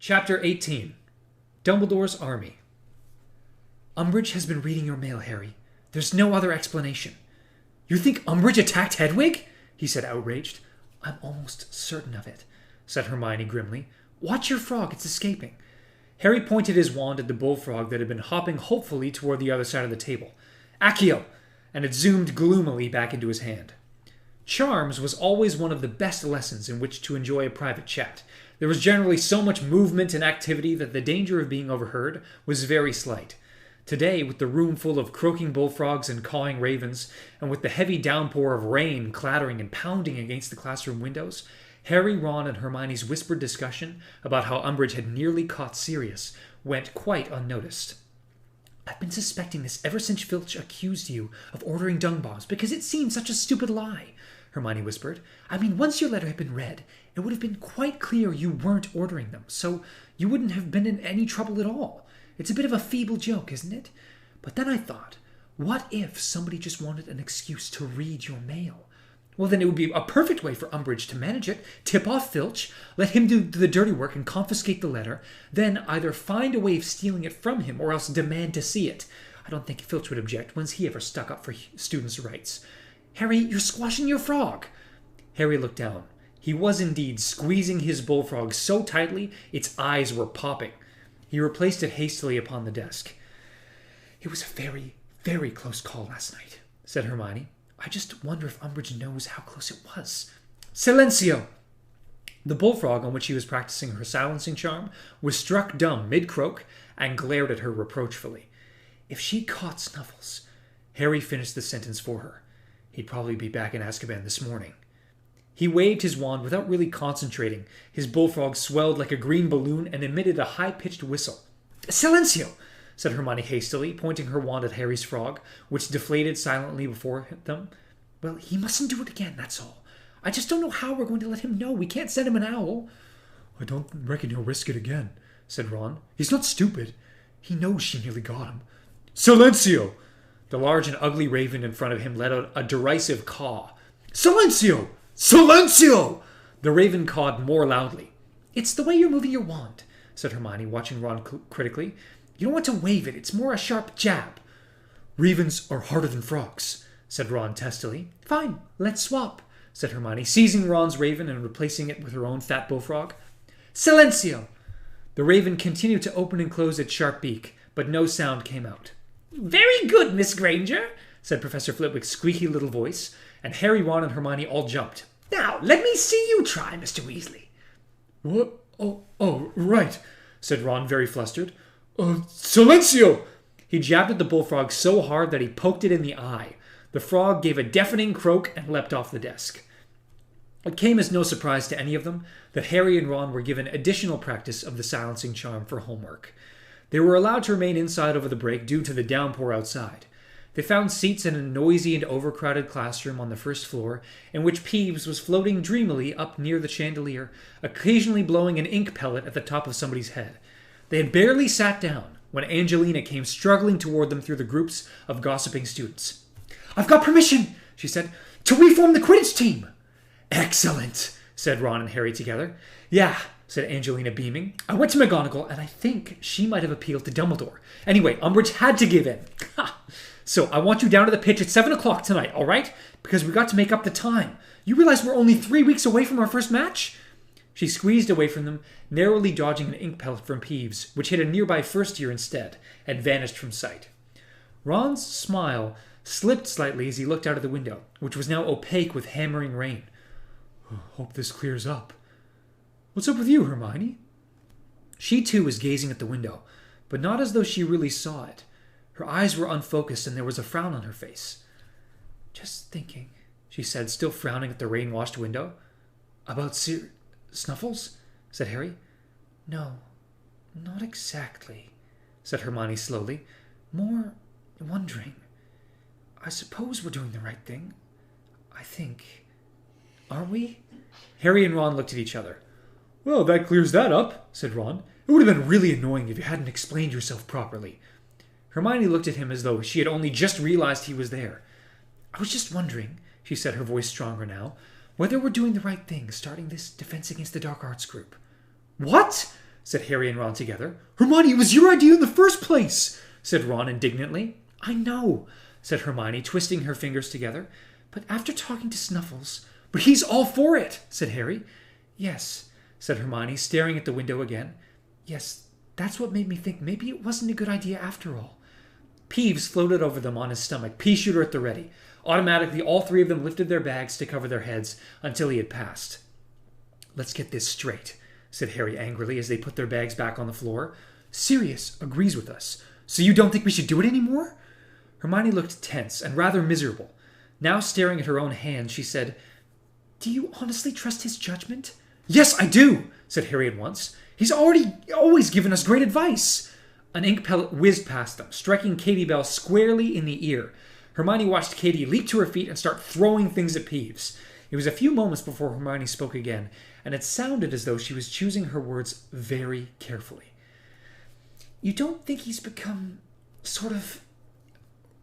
Chapter 18. Dumbledore's Army. Umbridge has been reading your mail, Harry. There's no other explanation. You think Umbridge attacked Hedwig? He said, outraged. I'm almost certain of it, said Hermione grimly. Watch your frog, it's escaping. Harry pointed his wand at the bullfrog that had been hopping hopefully toward the other side of the table. Accio! And it zoomed gloomily back into his hand. Charms was always one of the best lessons in which to enjoy a private chat. There was generally so much movement and activity that the danger of being overheard was very slight. Today, with the room full of croaking bullfrogs and cawing ravens, and with the heavy downpour of rain clattering and pounding against the classroom windows, Harry, Ron, and Hermione's whispered discussion about how Umbridge had nearly caught Sirius went quite unnoticed. I've been suspecting this ever since Filch accused you of ordering dung bombs, because it seemed such a stupid lie, Hermione whispered. I mean, once your letter had been read, it would have been quite clear you weren't ordering them, so you wouldn't have been in any trouble at all. It's a bit of a feeble joke, isn't it? But then I thought, what if somebody just wanted an excuse to read your mail? Well, then it would be a perfect way for Umbridge to manage it. Tip off Filch, let him do the dirty work and confiscate the letter, then either find a way of stealing it from him or else demand to see it. I don't think Filch would object. When's he ever stuck up for students' rights? Harry, you're squashing your frog. Harry looked down. He was indeed squeezing his bullfrog so tightly its eyes were popping. He replaced it hastily upon the desk. It was a very, very close call last night, said Hermione. I just wonder if Umbridge knows how close it was. Silencio! The bullfrog on which she was practicing her silencing charm was struck dumb mid-croak and glared at her reproachfully. If she caught Snuffles... Harry finished the sentence for her. He'd probably be back in Azkaban this morning. He waved his wand without really concentrating. His bullfrog swelled like a green balloon and emitted a high-pitched whistle. Silencio! Said Hermione hastily, pointing her wand at Harry's frog, which deflated silently before them. Well, he mustn't do it again, that's all. I just don't know how we're going to let him know. We can't send him an owl. I don't reckon he'll risk it again, said Ron. He's not stupid. He knows she nearly got him. Silencio! The large and ugly raven in front of him let out a derisive caw. Silencio! Silencio! The raven cawed more loudly. It's the way you're moving your wand, said Hermione, watching Ron critically. You don't want to wave it. It's more a sharp jab. Ravens are harder than frogs, said Ron testily. Fine, let's swap, said Hermione, seizing Ron's raven and replacing it with her own fat bullfrog. Silencio! The raven continued to open and close its sharp beak, but no sound came out. Very good, Miss Granger, said Professor Flitwick's squeaky little voice, and Harry, Ron, and Hermione all jumped. Now, let me see you try, Mr. Weasley. What? Oh, right, said Ron, very flustered. Silencio! He jabbed at the bullfrog so hard that he poked it in the eye. The frog gave a deafening croak and leapt off the desk. It came as no surprise to any of them that Harry and Ron were given additional practice of the silencing charm for homework. They were allowed to remain inside over the break due to the downpour outside. They found seats in a noisy and overcrowded classroom on the first floor, in which Peeves was floating dreamily up near the chandelier, occasionally blowing an ink pellet at the top of somebody's head. They had barely sat down when Angelina came struggling toward them through the groups of gossiping students. I've got permission, she said, to reform the Quidditch team. Excellent, said Ron and Harry together. Yeah, said Angelina, beaming. I went to McGonagall, and I think she might have appealed to Dumbledore. Anyway, Umbridge had to give in. Ha! So I want you down to the pitch at 7 o'clock tonight, all right? Because we've got to make up the time. You realize we're only 3 weeks away from our first match? She squeezed away from them, narrowly dodging an ink pellet from Peeves, which hit a nearby first year instead, and vanished from sight. Ron's smile slipped slightly as he looked out of the window, which was now opaque with hammering rain. Hope this clears up. What's up with you, Hermione? She too was gazing at the window, but not as though she really saw it. Her eyes were unfocused and there was a frown on her face. Just thinking, she said, still frowning at the rain-washed window. About Snuffles? Said Harry. No, not exactly, said Hermione slowly. More wondering. I suppose we're doing the right thing. I think. Aren't we? Harry and Ron looked at each other. Well, that clears that up, said Ron. It would have been really annoying if you hadn't explained yourself properly. Hermione looked at him as though she had only just realized he was there. I was just wondering, she said, her voice stronger now, whether we're doing the right thing starting this Defense Against the Dark Arts group. What? said Harry and Ron together. Hermione, it was your idea in the first place, said Ron indignantly. I know, said Hermione, twisting her fingers together. But after talking to Snuffles... But he's all for it, said Harry. Yes, said Hermione, staring at the window again. Yes, that's what made me think maybe it wasn't a good idea after all. Peeves floated over them on his stomach, pea-shooter at the ready. Automatically, all three of them lifted their bags to cover their heads until he had passed. Let's get this straight, said Harry angrily as they put their bags back on the floor. Sirius agrees with us. So you don't think we should do it anymore? Hermione looked tense and rather miserable. Now staring at her own hand, she said, Do you honestly trust his judgment? Yes, I do, said Harry at once. He's always given us great advice. An ink pellet whizzed past them, striking Katie Bell squarely in the ear. Hermione watched Katie leap to her feet and start throwing things at Peeves. It was a few moments before Hermione spoke again, and it sounded as though she was choosing her words very carefully. You don't think he's become sort of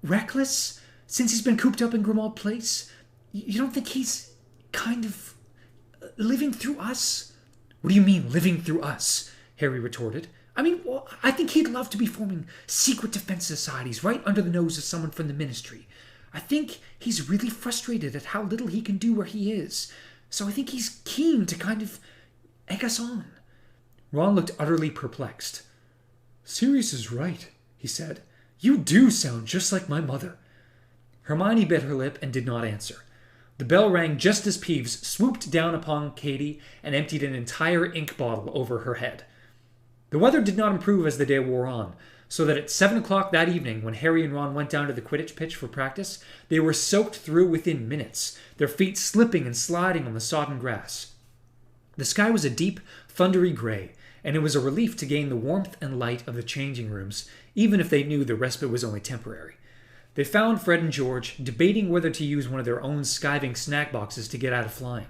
reckless since he's been cooped up in Grimmauld Place? You don't think he's kind of living through us? What do you mean, living through us? Harry retorted. I mean, well, I think he'd love to be forming secret defense societies right under the nose of someone from the Ministry. I think he's really frustrated at how little he can do where he is. So I think he's keen to kind of egg us on. Ron looked utterly perplexed. Sirius is right, he said. You do sound just like my mother. Hermione bit her lip and did not answer. The bell rang just as Peeves swooped down upon Katie and emptied an entire ink bottle over her head. The weather did not improve as the day wore on, so that at 7 o'clock that evening, when Harry and Ron went down to the Quidditch pitch for practice, they were soaked through within minutes, their feet slipping and sliding on the sodden grass. The sky was a deep, thundery gray, and it was a relief to gain the warmth and light of the changing rooms, even if they knew the respite was only temporary. They found Fred and George debating whether to use one of their own skiving snack boxes to get out of flying.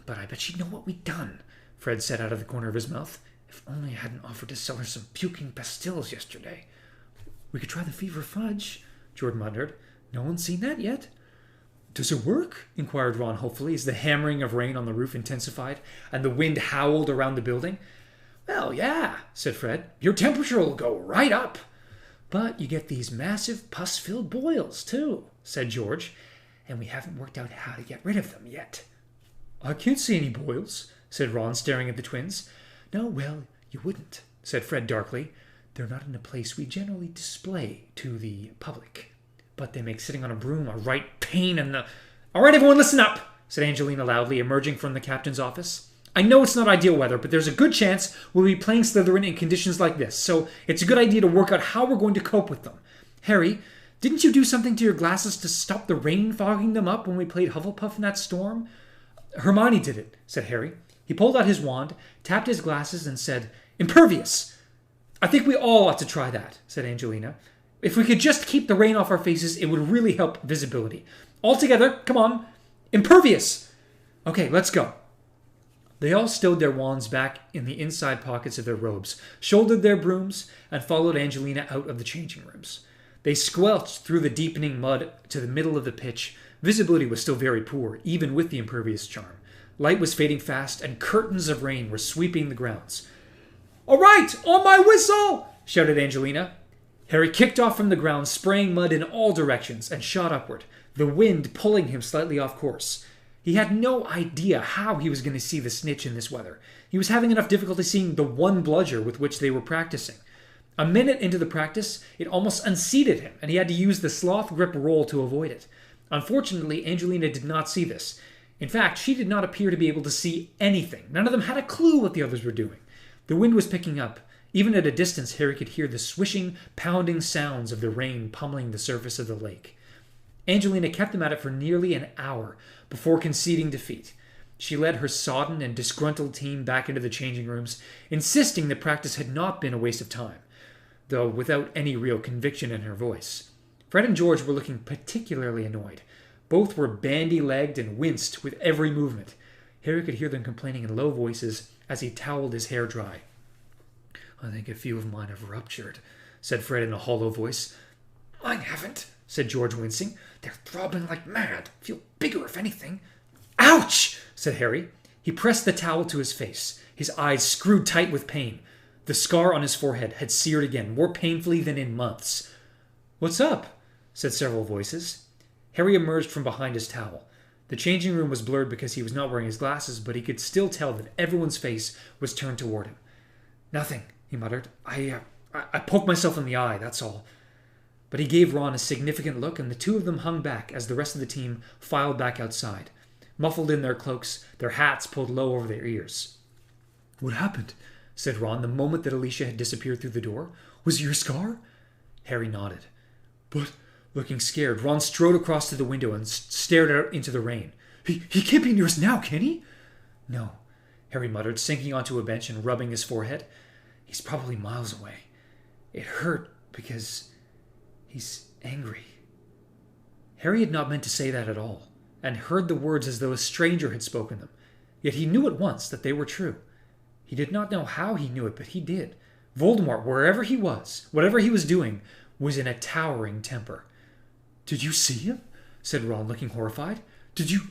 But I bet she'd know what we'd done, Fred said out of the corner of his mouth. If only I hadn't offered to sell her some puking pastilles yesterday. We could try the fever fudge, George muttered. No one's seen that yet. Does it work? Inquired Ron hopefully as the hammering of rain on the roof intensified and the wind howled around the building. Well, yeah, said Fred. Your temperature will go right up. But you get these massive pus-filled boils, too, said George, and we haven't worked out how to get rid of them yet. I can't see any boils, said Ron, staring at the twins. No, well, you wouldn't, said Fred darkly. They're not in a place we generally display to the public. But they make sitting on a broom a right pain in the... All right, everyone, listen up, said Angelina loudly, emerging from the captain's office. I know it's not ideal weather, but there's a good chance we'll be playing Slytherin in conditions like this, so it's a good idea to work out how we're going to cope with them. Harry, didn't you do something to your glasses to stop the rain fogging them up when we played Hufflepuff in that storm? Hermione did it, said Harry. He pulled out his wand, tapped his glasses, and said, Impervious! I think we all ought to try that, said Angelina. If we could just keep the rain off our faces, it would really help visibility. All together, come on. Impervious! Okay, let's go. They all stowed their wands back in the inside pockets of their robes, shouldered their brooms, and followed Angelina out of the changing rooms. They squelched through the deepening mud to the middle of the pitch. Visibility was still very poor, even with the impervious charm. Light was fading fast, and curtains of rain were sweeping the grounds. All right, on my whistle! Shouted Angelina. Harry kicked off from the ground, spraying mud in all directions, and shot upward, the wind pulling him slightly off course. He had no idea how he was going to see the snitch in this weather. He was having enough difficulty seeing the one bludger with which they were practicing. A minute into the practice, it almost unseated him, and he had to use the sloth grip roll to avoid it. Unfortunately, Angelina did not see this. In fact, she did not appear to be able to see anything. None of them had a clue what the others were doing. The wind was picking up. Even at a distance, Harry could hear the swishing, pounding sounds of the rain pummeling the surface of the lake. Angelina kept them at it for nearly an hour before conceding defeat. She led her sodden and disgruntled team back into the changing rooms, insisting that practice had not been a waste of time, though without any real conviction in her voice. Fred and George were looking particularly annoyed. Both were bandy-legged and winced with every movement. Harry could hear them complaining in low voices as he toweled his hair dry. I think a few of mine have ruptured, said Fred in a hollow voice. Mine haven't, said George, wincing. They're throbbing like mad. Feel bigger, if anything. Ouch, said Harry. He pressed the towel to his face, his eyes screwed tight with pain. The scar on his forehead had seared again, more painfully than in months. "What's up?" said several voices. Harry emerged from behind his towel. The changing room was blurred because he was not wearing his glasses, but he could still tell that everyone's face was turned toward him. "Nothing," he muttered. I poked myself in the eye, that's all." But he gave Ron a significant look, and the two of them hung back as the rest of the team filed back outside, muffled in their cloaks, their hats pulled low over their ears. "What happened?" said Ron the moment that Alicia had disappeared through the door. "Was it your scar?" Harry nodded. "But," looking scared, Ron strode across to the window and stared out into the rain. He can't be near us now, can he?" "No," Harry muttered, sinking onto a bench and rubbing his forehead. "He's probably miles away. It hurt because he's angry." Harry had not meant to say that at all, and heard the words as though a stranger had spoken them. Yet he knew at once that they were true. He did not know how he knew it, but he did. Voldemort, wherever he was, whatever he was doing, was in a towering temper. "Did you see him?" said Ron, looking horrified. "Did you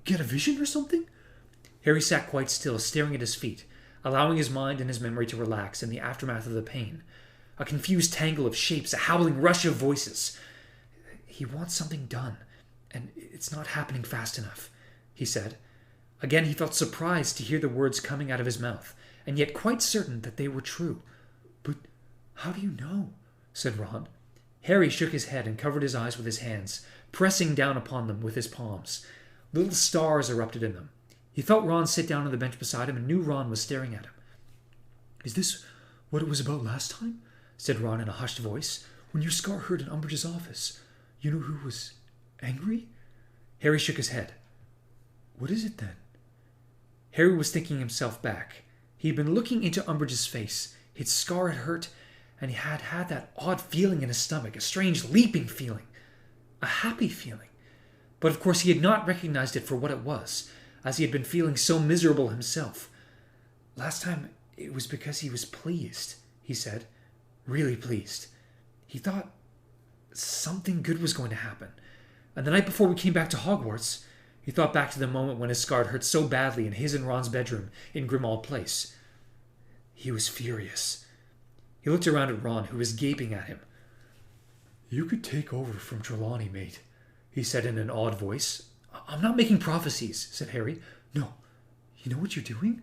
get a vision or something?" Harry sat quite still, staring at his feet, allowing his mind and his memory to relax in the aftermath of the pain. A confused tangle of shapes, a howling rush of voices. "He wants something done, and it's not happening fast enough," he said. Again he felt surprised to hear the words coming out of his mouth, and yet quite certain that they were true. "But how do you know?" said Ron. Harry shook his head and covered his eyes with his hands, pressing down upon them with his palms. Little stars erupted in them. He felt Ron sit down on the bench beside him and knew Ron was staring at him. "Is this what it was about last time?" said Ron in a hushed voice. "When your scar hurt in Umbridge's office, you know who was angry?" Harry shook his head. "What is it then?" Harry was thinking himself back. He had been looking into Umbridge's face. His scar had hurt, and he had had that odd feeling in his stomach, a strange leaping feeling, a happy feeling. But of course he had not recognized it for what it was, as he had been feeling so miserable himself. "Last time it was because he was pleased," he said. "Really pleased. He thought something good was going to happen. And the night before we came back to Hogwarts," he thought back to the moment when his scar hurt so badly in his and Ron's bedroom in Grimmauld Place. "He was furious." He looked around at Ron, who was gaping at him. "You could take over from Trelawney, mate," he said in an odd voice. "I'm not making prophecies," said Harry. "No. You know what you're doing?"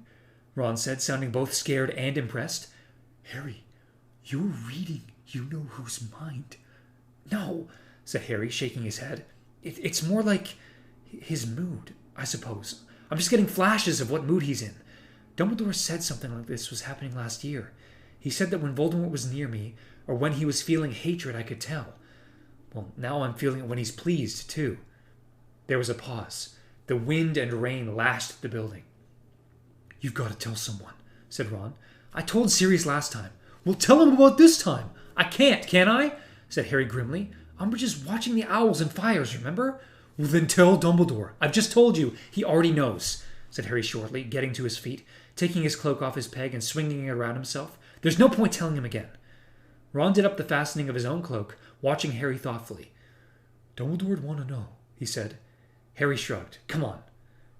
Ron said, sounding both scared and impressed. "Harry, you're reading you-know-whose mind." "No," said Harry, shaking his head. It's more like his mood, I suppose. I'm just getting flashes of what mood he's in. Dumbledore said something like this was happening last year. He said that when Voldemort was near me, or when he was feeling hatred, I could tell. Well, now I'm feeling it when he's pleased, too." There was a pause. The wind and rain lashed the building. "You've got to tell someone," said Ron. "I told Sirius last time." "Well, tell him about this time." "I can't I?" said Harry grimly. "Umbridge is watching the owls and fires, remember?" "Well, then tell Dumbledore." "I've just told you. He already knows," said Harry shortly, getting to his feet, taking his cloak off his peg and swinging it around himself. "There's no point telling him again." Ron did up the fastening of his own cloak, watching Harry thoughtfully. "Dumbledore'd want to know," he said. Harry shrugged. "Come on.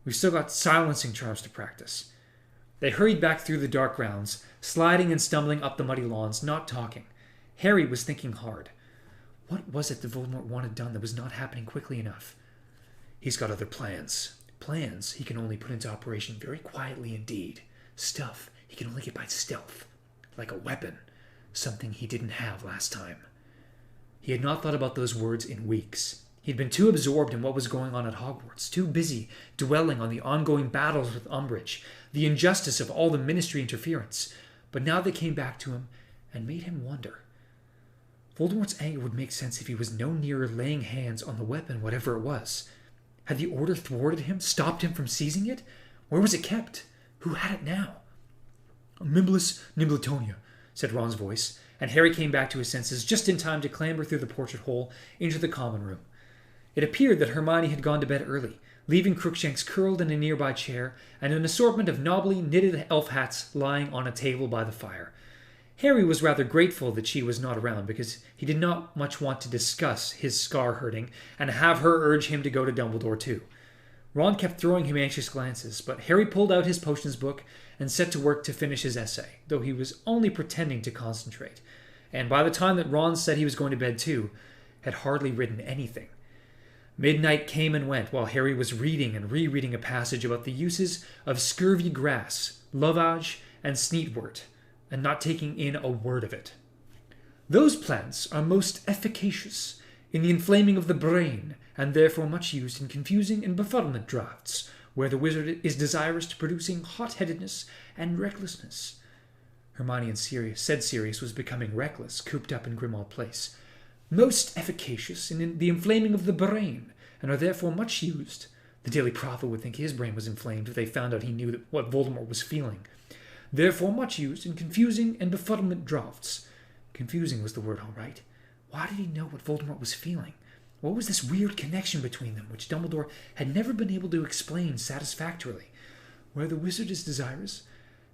We've still got silencing charms to practice." They hurried back through the dark grounds, sliding and stumbling up the muddy lawns, not talking. Harry was thinking hard. What was it that Voldemort wanted done that was not happening quickly enough? He's got other plans. Plans he can only put into operation very quietly indeed. Stuff he can only get by stealth. Like a weapon. Something he didn't have last time. He had not thought about those words in weeks. He had been too absorbed in what was going on at Hogwarts, too busy dwelling on the ongoing battles with Umbridge, the injustice of all the Ministry interference. But now they came back to him and made him wonder. Voldemort's anger would make sense if he was no nearer laying hands on the weapon, whatever it was. Had the Order thwarted him, stopped him from seizing it? Where was it kept? Who had it now? "Mimbless Nimbletonia," said Ron's voice, and Harry came back to his senses just in time to clamber through the portrait hole into the common room. It appeared that Hermione had gone to bed early, leaving Crookshanks curled in a nearby chair and an assortment of knobbly knitted elf hats lying on a table by the fire. Harry was rather grateful that she was not around, because he did not much want to discuss his scar hurting and have her urge him to go to Dumbledore too. Ron kept throwing him anxious glances, but Harry pulled out his potions book and set to work to finish his essay, though he was only pretending to concentrate. And by the time that Ron said he was going to bed too, had hardly written anything. Midnight came and went while Harry was reading and rereading a passage about the uses of scurvy grass, lovage, and sneetwort, and not taking in a word of it. Those plants are most efficacious in the inflaming of the brain, and therefore much used in confusing and befuddlement draughts, where the wizard is desirous to producing hot-headedness and recklessness. Hermione and Sirius was becoming reckless, cooped up in Grimmauld Place. Most efficacious in the inflaming of the brain, and are therefore much used. The Daily Prophet would think his brain was inflamed if they found out he knew what Voldemort was feeling. Therefore much used in confusing and befuddlement draughts. Confusing was the word, all right. Why did he know what Voldemort was feeling? What was this weird connection between them, which Dumbledore had never been able to explain satisfactorily? Where the wizard is desirous,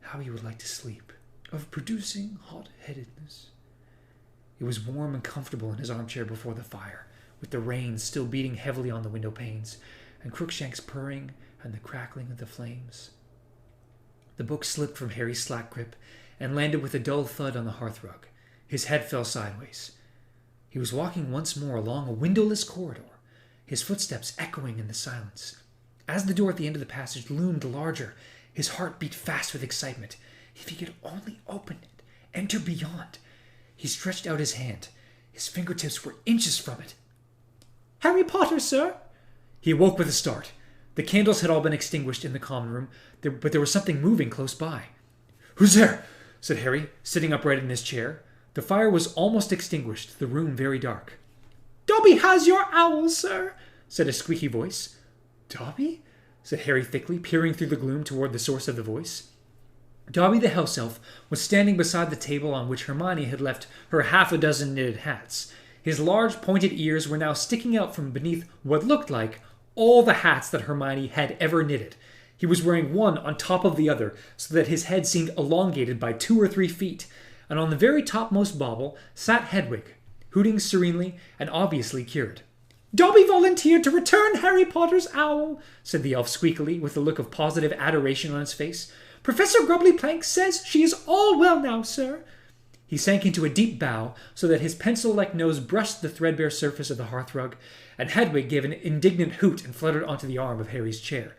how he would like to sleep, of producing hot-headedness. It was warm and comfortable in his armchair before the fire, with the rain still beating heavily on the window panes, and Crookshanks purring and the crackling of the flames. The book slipped from Harry's slack grip and landed with a dull thud on the hearthrug. His head fell sideways. He was walking once more along a windowless corridor, his footsteps echoing in the silence. As the door at the end of the passage loomed larger, his heart beat fast with excitement. If he could only open it, enter beyond. He stretched out his hand. His fingertips were inches from it. "Harry Potter, sir!" He awoke with a start. The candles had all been extinguished in the common room, but there was something moving close by. "Who's there?" said Harry, sitting upright in his chair. The fire was almost extinguished, the room very dark. "Dobby has your owl, sir," said a squeaky voice. "Dobby?" said Harry thickly, peering through the gloom toward the source of the voice. Dobby the house elf was standing beside the table on which Hermione had left her half-a-dozen knitted hats. His large pointed ears were now sticking out from beneath what looked like all the hats that Hermione had ever knitted. He was wearing one on top of the other, so that his head seemed elongated by 2 or 3 feet, and on the very topmost bauble sat Hedwig, hooting serenely and obviously cured. "Dobby volunteered to return Harry Potter's owl," said the elf squeakily, with a look of positive adoration on his face. "Professor Grubbly-Plank says she is all well now, sir." He sank into a deep bow, so that his pencil-like nose brushed the threadbare surface of the hearthrug, and Hedwig gave an indignant hoot and fluttered onto the arm of Harry's chair.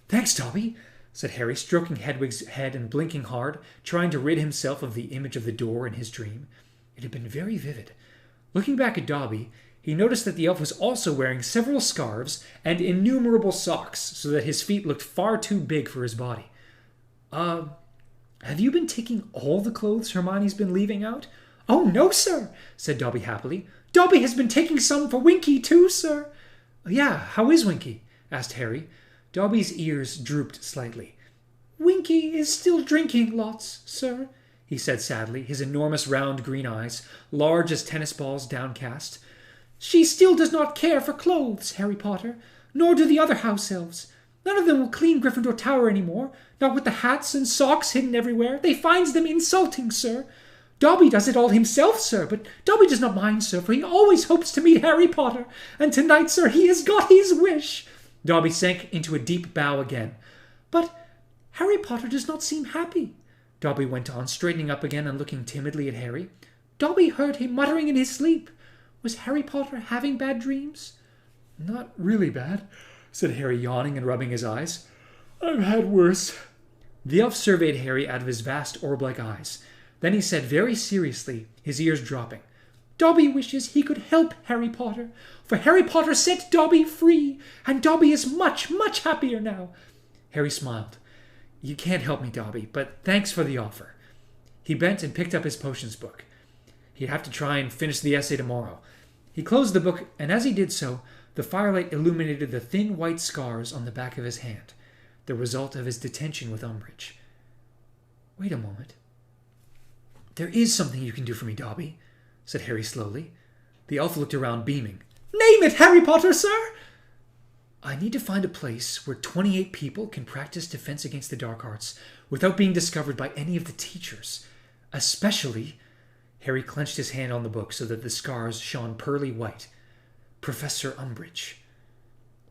"Thanks, Dobby," said Harry, stroking Hedwig's head and blinking hard, trying to rid himself of the image of the door in his dream. It had been very vivid. Looking back at Dobby, he noticed that the elf was also wearing several scarves and innumerable socks, so that his feet looked far too big for his body. Have you been taking all the clothes Hermione's been leaving out?" "Oh, no, sir," said Dobby happily. "Dobby has been taking some for Winky, too, sir." "Yeah, how is Winky?" asked Harry. Dobby's ears drooped slightly. "Winky is still drinking lots, sir," he said sadly, his enormous round green eyes, large as tennis balls, downcast. "She still does not care for clothes, Harry Potter, nor do the other house elves. None of them will clean Gryffindor Tower any more, not with the hats and socks hidden everywhere. They finds them insulting, sir. Dobby does it all himself, sir, but Dobby does not mind, sir, for he always hopes to meet Harry Potter, and tonight, sir, he has got his wish." Dobby sank into a deep bow again. "But Harry Potter does not seem happy," Dobby went on, straightening up again and looking timidly at Harry. "Dobby heard him muttering in his sleep. Was Harry Potter having bad dreams?" "Not really bad," said Harry, yawning and rubbing his eyes. "I've had worse." The elf surveyed Harry out of his vast orb-like eyes. Then he said very seriously, his ears dropping, "Dobby wishes he could help Harry Potter, for Harry Potter set Dobby free, and Dobby is much, much happier now." Harry smiled. "You can't help me, Dobby, but thanks for the offer." He bent and picked up his potions book. He'd have to try and finish the essay tomorrow. He closed the book, and as he did so, the firelight illuminated the thin white scars on the back of his hand, the result of his detention with Umbridge. "Wait a moment. There is something you can do for me, Dobby," said Harry slowly. The elf looked around, beaming. "Name it, Harry Potter, sir!" "I need to find a place where 28 people can practice defense against the dark arts without being discovered by any of the teachers. Especially," Harry clenched his hand on the book so that the scars shone pearly white, "Professor Umbridge."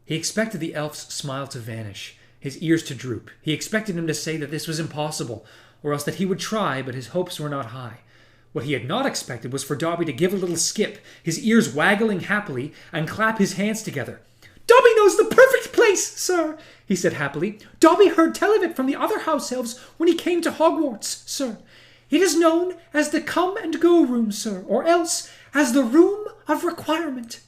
He expected the elf's smile to vanish, his ears to droop. He expected him to say that this was impossible, or else that he would try, but his hopes were not high. What he had not expected was for Dobby to give a little skip, his ears waggling happily, and clap his hands together. "Dobby knows the perfect place, sir," he said happily. "Dobby heard tell of it from the other house elves when he came to Hogwarts, sir. It is known as the Come and Go Room, sir, or else as the Room of Requirement."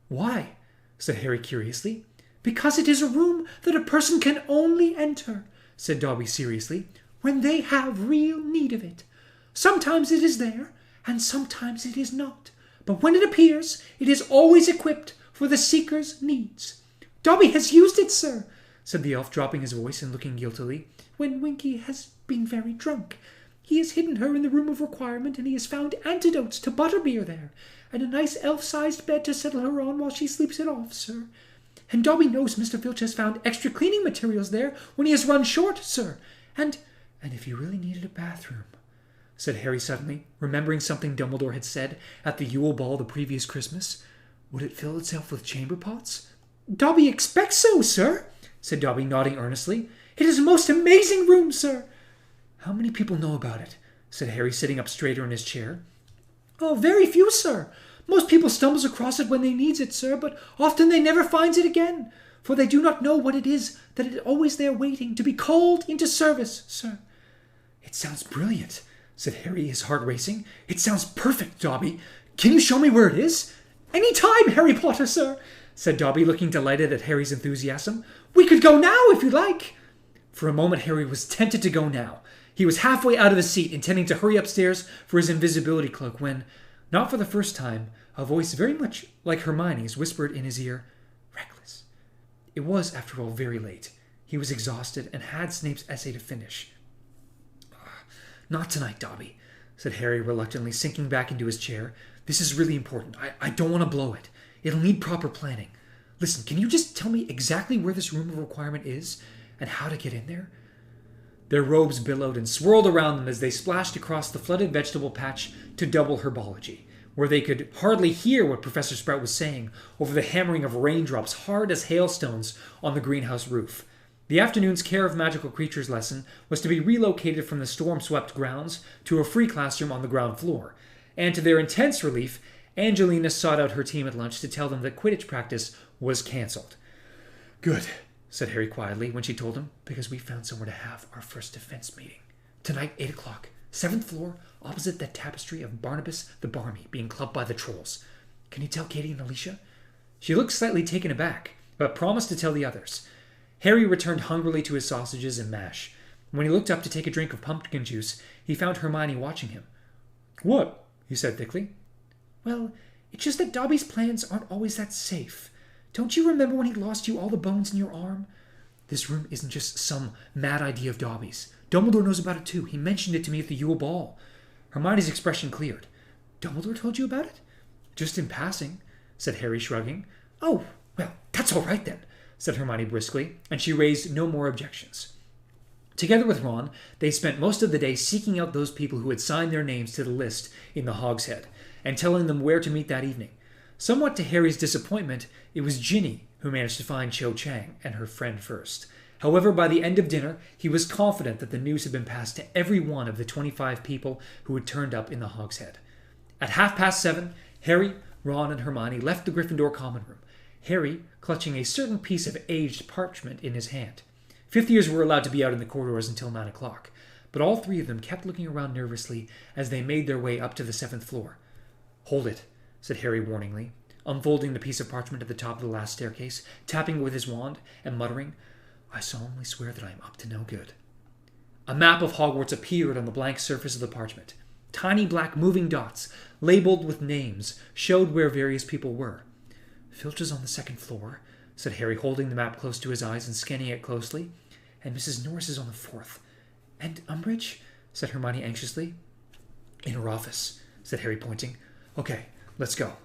"Why?" said Harry curiously. "Because it is a room that a person can only enter," said Dobby seriously, "when they have real need of it. Sometimes it is there, and sometimes it is not. But when it appears, it is always equipped for the seeker's needs. Dobby has used it, sir," said the elf, dropping his voice and looking guiltily, "when Winky has been very drunk. He has hidden her in the Room of Requirement, and he has found antidotes to butterbeer there, and a nice elf-sized bed to settle her on while she sleeps it off, sir. And Dobby knows Mr. Filch has found extra cleaning materials there when he has run short, sir. And if you really needed a bathroom," said Harry suddenly, remembering something Dumbledore had said at the Yule Ball the previous Christmas, "would it fill itself with chamber pots?" "Dobby expects so, sir," said Dobby, nodding earnestly. "It is a most amazing room, sir." "How many people know about it?" said Harry, sitting up straighter in his chair. "Oh, very few, sir. Most people stumbles across it when they needs it, sir, but often they never finds it again, for they do not know what it is that is always there waiting to be called into service, sir." "It sounds brilliant," said Harry, his heart racing. "It sounds perfect, Dobby. Can you show me where it is?" "Any time, Harry Potter, sir," said Dobby, looking delighted at Harry's enthusiasm. "We could go now, if you like." For a moment Harry was tempted to go now. He was halfway out of his seat, intending to hurry upstairs for his invisibility cloak, when, not for the first time, a voice very much like Hermione's whispered in his ear, "Reckless." It was, after all, very late. He was exhausted and had Snape's essay to finish. "Not tonight, Dobby," said Harry reluctantly, sinking back into his chair. "This is really important. I don't want to blow it. It'll need proper planning. Listen, can you just tell me exactly where this Room of Requirement is and how to get in there?" Their robes billowed and swirled around them as they splashed across the flooded vegetable patch to double herbology, where they could hardly hear what Professor Sprout was saying over the hammering of raindrops hard as hailstones on the greenhouse roof. The afternoon's Care of Magical Creatures lesson was to be relocated from the storm-swept grounds to a free classroom on the ground floor, and to their intense relief, Angelina sought out her team at lunch to tell them that Quidditch practice was cancelled. "Good," said Harry quietly when she told him, "because we found somewhere to have our first defense meeting. Tonight, 8 o'clock, 7th floor, opposite that tapestry of Barnabas the Barmy being clubbed by the trolls. Can you tell Katie and Alicia?" She looked slightly taken aback, but promised to tell the others. Harry returned hungrily to his sausages and mash. When he looked up to take a drink of pumpkin juice, he found Hermione watching him. "What?" he said thickly. "Well, it's just that Dobby's plans aren't always that safe. Don't you remember when he lost you all the bones in your arm? This room isn't just some mad idea of Dobby's. Dumbledore knows about it too. He mentioned it to me at the Yule Ball." Hermione's expression cleared. "Dumbledore told you about it?" "Just in passing," said Harry, shrugging. "Oh, well, that's all right then," said Hermione briskly, and she raised no more objections. Together with Ron, they spent most of the day seeking out those people who had signed their names to the list in the Hogshead, and telling them where to meet that evening. Somewhat to Harry's disappointment, it was Ginny who managed to find Cho Chang and her friend first. However, by the end of dinner, he was confident that the news had been passed to every one of the 25 people who had turned up in the Hogshead. At 7:30, Harry, Ron, and Hermione left the Gryffindor common room, Harry clutching a certain piece of aged parchment in his hand. Fifth years were allowed to be out in the corridors until 9 o'clock, but all three of them kept looking around nervously as they made their way up to the 7th floor. "Hold it," said Harry warningly, unfolding the piece of parchment at the top of the last staircase, tapping with his wand, and muttering, "I solemnly swear that I am up to no good." A map of Hogwarts appeared on the blank surface of the parchment. Tiny black moving dots, labeled with names, showed where various people were. "Filch is on the 2nd floor," said Harry, holding the map close to his eyes and scanning it closely. "And Mrs. Norris is on the 4th. And Umbridge?" said Hermione anxiously. "In her office," said Harry, pointing. "Okay, let's go."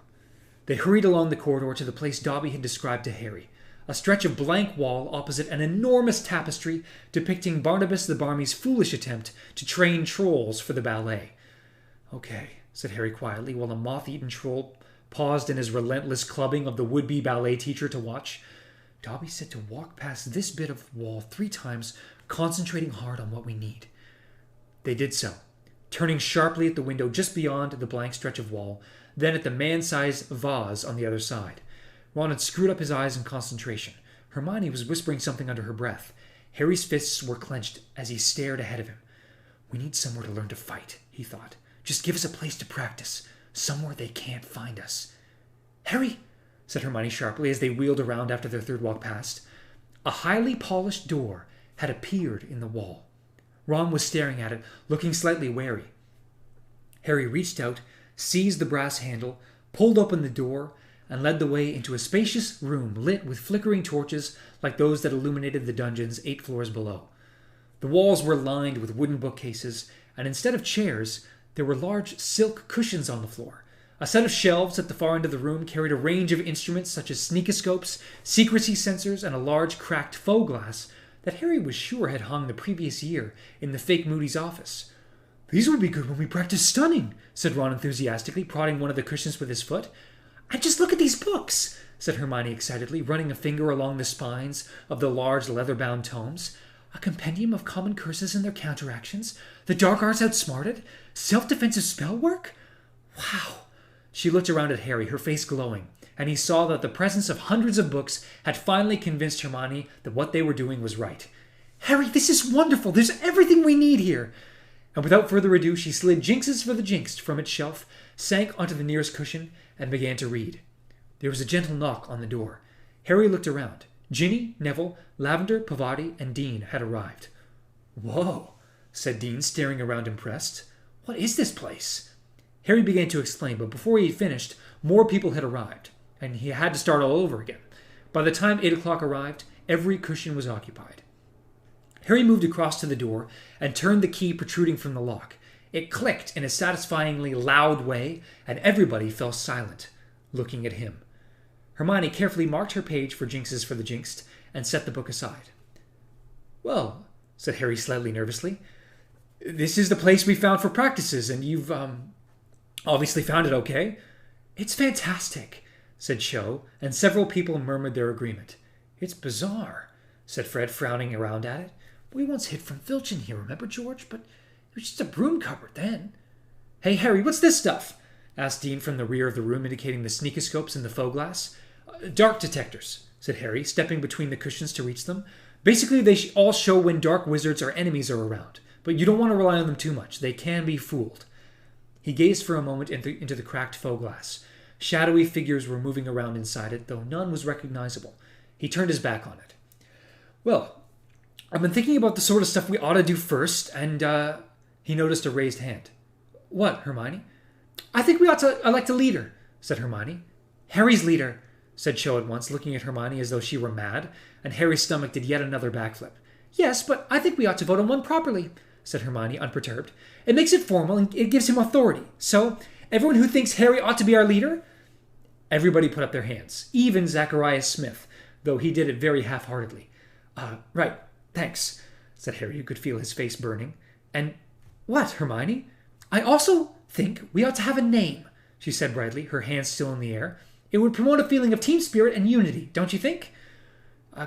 They hurried along the corridor to the place Dobby had described to Harry, a stretch of blank wall opposite an enormous tapestry depicting Barnabas the Barmy's foolish attempt to train trolls for the ballet. "Okay," said Harry quietly, while a moth-eaten troll paused in his relentless clubbing of the would-be ballet teacher to watch. Dobby said to walk past this bit of wall 3 times, concentrating hard on what we need. They did so, turning sharply at the window just beyond the blank stretch of wall, then at the man-sized vase on the other side. Ron had screwed up his eyes in concentration. Hermione was whispering something under her breath. Harry's fists were clenched as he stared ahead of him. We need somewhere to learn to fight, he thought. Just give us a place to practice, somewhere they can't find us. Harry, said Hermione sharply as they wheeled around after their third walk past. A highly polished door had appeared in the wall. Ron was staring at it, looking slightly wary. Harry reached out, seized the brass handle, pulled open the door, and led the way into a spacious room lit with flickering torches like those that illuminated the dungeons 8 floors below. The walls were lined with wooden bookcases, and instead of chairs, there were large silk cushions on the floor. A set of shelves at the far end of the room carried a range of instruments such as sneakoscopes, secrecy sensors, and a large cracked faux glass that Harry was sure had hung the previous year in the fake Moody's office. These will be good when we practice stunning, said Ron enthusiastically, prodding one of the cushions with his foot. And just look at these books, said Hermione excitedly, running a finger along the spines of the large leather-bound tomes. A compendium of common curses and their counteractions, the dark arts outsmarted, self-defensive spell work. Wow! She looked around at Harry, her face glowing, and he saw that the presence of hundreds of books had finally convinced Hermione that what they were doing was right. Harry, this is wonderful! There's everything we need here! And without further ado, she slid Jinxes for the Jinxed from its shelf, sank onto the nearest cushion, and began to read. There was a gentle knock on the door. Harry looked around. Ginny, Neville, Lavender, Pavati, and Dean had arrived. Whoa, said Dean, staring around impressed. What is this place? Harry began to explain, but before he had finished, more people had arrived, and he had to start all over again. By the time 8 o'clock arrived, every cushion was occupied. Harry moved across to the door and turned the key protruding from the lock. It clicked in a satisfyingly loud way, and everybody fell silent, looking at him. Hermione carefully marked her page for Jinxes for the Jinxed and set the book aside. Well, said Harry slightly nervously, this is the place we found for practices, and you've, obviously found it okay. It's fantastic, said Cho, and several people murmured their agreement. It's bizarre, said Fred, frowning around at it. We once hid from Filch in here, remember, George? But it was just a broom cupboard then. Hey, Harry, what's this stuff? Asked Dean from the rear of the room, indicating the sneakoscopes and the faux glass. Dark detectors, said Harry, stepping between the cushions to reach them. Basically, they all show when dark wizards or enemies are around, but you don't want to rely on them too much. They can be fooled. He gazed for a moment into the cracked faux glass. Shadowy figures were moving around inside it, though none was recognizable. He turned his back on it. Well, I've been thinking about the sort of stuff we ought to do first, and, he noticed a raised hand. What, Hermione? I think we ought to elect a leader, said Hermione. Harry's leader, said Cho at once, looking at Hermione as though she were mad, and Harry's stomach did yet another backflip. Yes, but I think we ought to vote on one properly, said Hermione, unperturbed. It makes it formal, and it gives him authority. So, everyone who thinks Harry ought to be our leader? Everybody put up their hands, even Zacharias Smith, though he did it very half-heartedly. Right, thanks, said Harry, who could feel his face burning. And what, Hermione? I also think we ought to have a name, she said brightly, her hands still in the air. It would promote a feeling of team spirit and unity, don't you think?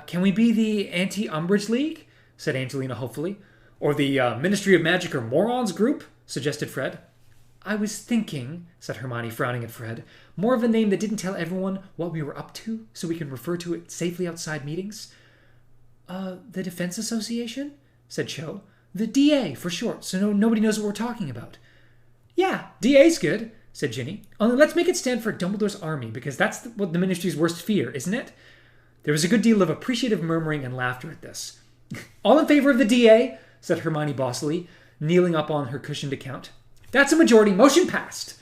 Can we be the Anti-Umbridge League? Said Angelina hopefully. Or the Ministry of Magic or Morons group? Suggested Fred. I was thinking, said Hermione, frowning at Fred, more of a name that didn't tell everyone what we were up to, so we can refer to it safely outside meetings. The Defense Association? Said Cho. The DA, for short, so nobody knows what we're talking about. Yeah, DA's good, said Ginny. Only let's make it stand for Dumbledore's Army, because that's what the Ministry's worst fear, isn't it? There was a good deal of appreciative murmuring and laughter at this. All in favor of the DA? Said Hermione bossily, kneeling up on her cushioned account. That's a majority. Motion passed.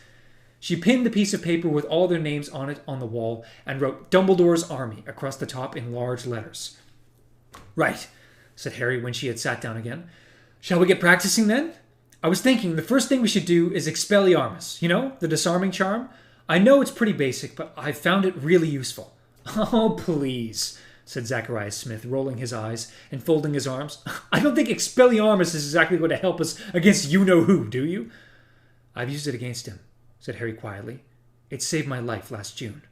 She pinned the piece of paper with all their names on it on the wall and wrote Dumbledore's Army across the top in large letters. Right, said Harry when she had sat down again. Shall we get practicing then? I was thinking the first thing we should do is Expelliarmus. You know, the disarming charm? I know it's pretty basic, but I've found it really useful. Oh, please, said Zacharias Smith, rolling his eyes and folding his arms. I don't think Expelliarmus is exactly going to help us against you-know-who, do you? I've used it against him, said Harry quietly. It saved my life last June.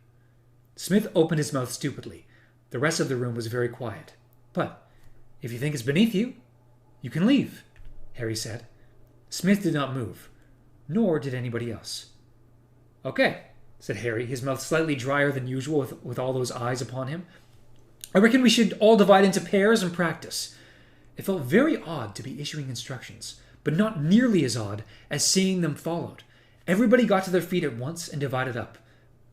Smith opened his mouth stupidly. The rest of the room was very quiet. "But if you think it's beneath you, you can leave," Harry said. Smith did not move, nor did anybody else. "Okay," said Harry, his mouth slightly drier than usual with all those eyes upon him. "I reckon we should all divide into pairs and practice." It felt very odd to be issuing instructions, but not nearly as odd as seeing them followed. Everybody got to their feet at once and divided up.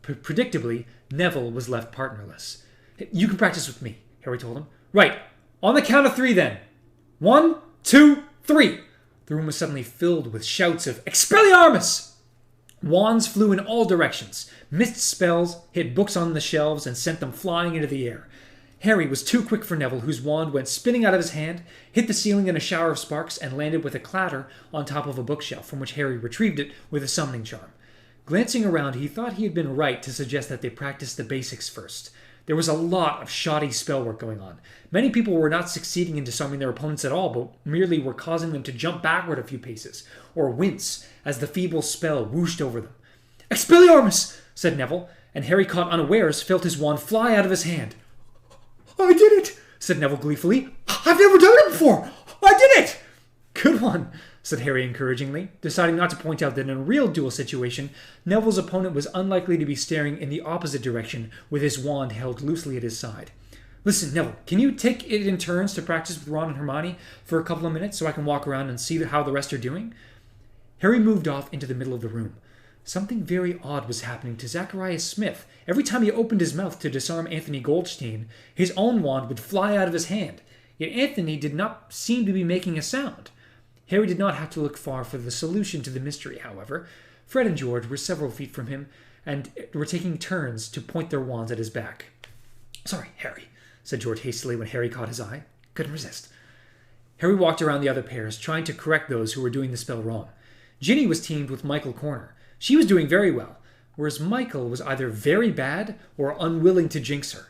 Predictably, Neville was left partnerless. "You can practice with me," Harry told him. "Right. On the count of 3, then. 1, 2, 3. The room was suddenly filled with shouts of "Expelliarmus!" Wands flew in all directions. Missed spells hit books on the shelves and sent them flying into the air. Harry was too quick for Neville, whose wand went spinning out of his hand, hit the ceiling in a shower of sparks, and landed with a clatter on top of a bookshelf, from which Harry retrieved it with a summoning charm. Glancing around, he thought he had been right to suggest that they practice the basics first. There was a lot of shoddy spell work going on. Many people were not succeeding in disarming their opponents at all, but merely were causing them to jump backward a few paces, or wince as the feeble spell whooshed over them. "Expelliarmus!" said Neville, and Harry, caught unawares, felt his wand fly out of his hand. "I did it!" said Neville gleefully. "I've never done it before! I did it!" "Good one," said Harry encouragingly, deciding not to point out that in a real duel situation, Neville's opponent was unlikely to be staring in the opposite direction with his wand held loosely at his side. "Listen, Neville, can you take it in turns to practice with Ron and Hermione for a couple of minutes so I can walk around and see how the rest are doing?" Harry moved off into the middle of the room. Something very odd was happening to Zacharias Smith. Every time he opened his mouth to disarm Anthony Goldstein, his own wand would fly out of his hand. Yet Anthony did not seem to be making a sound. Harry did not have to look far for the solution to the mystery, however. Fred and George were several feet from him, and were taking turns to point their wands at his back. "Sorry, Harry," said George hastily when Harry caught his eye. "Couldn't resist." Harry walked around the other pairs, trying to correct those who were doing the spell wrong. Ginny was teamed with Michael Corner. She was doing very well, whereas Michael was either very bad or unwilling to jinx her.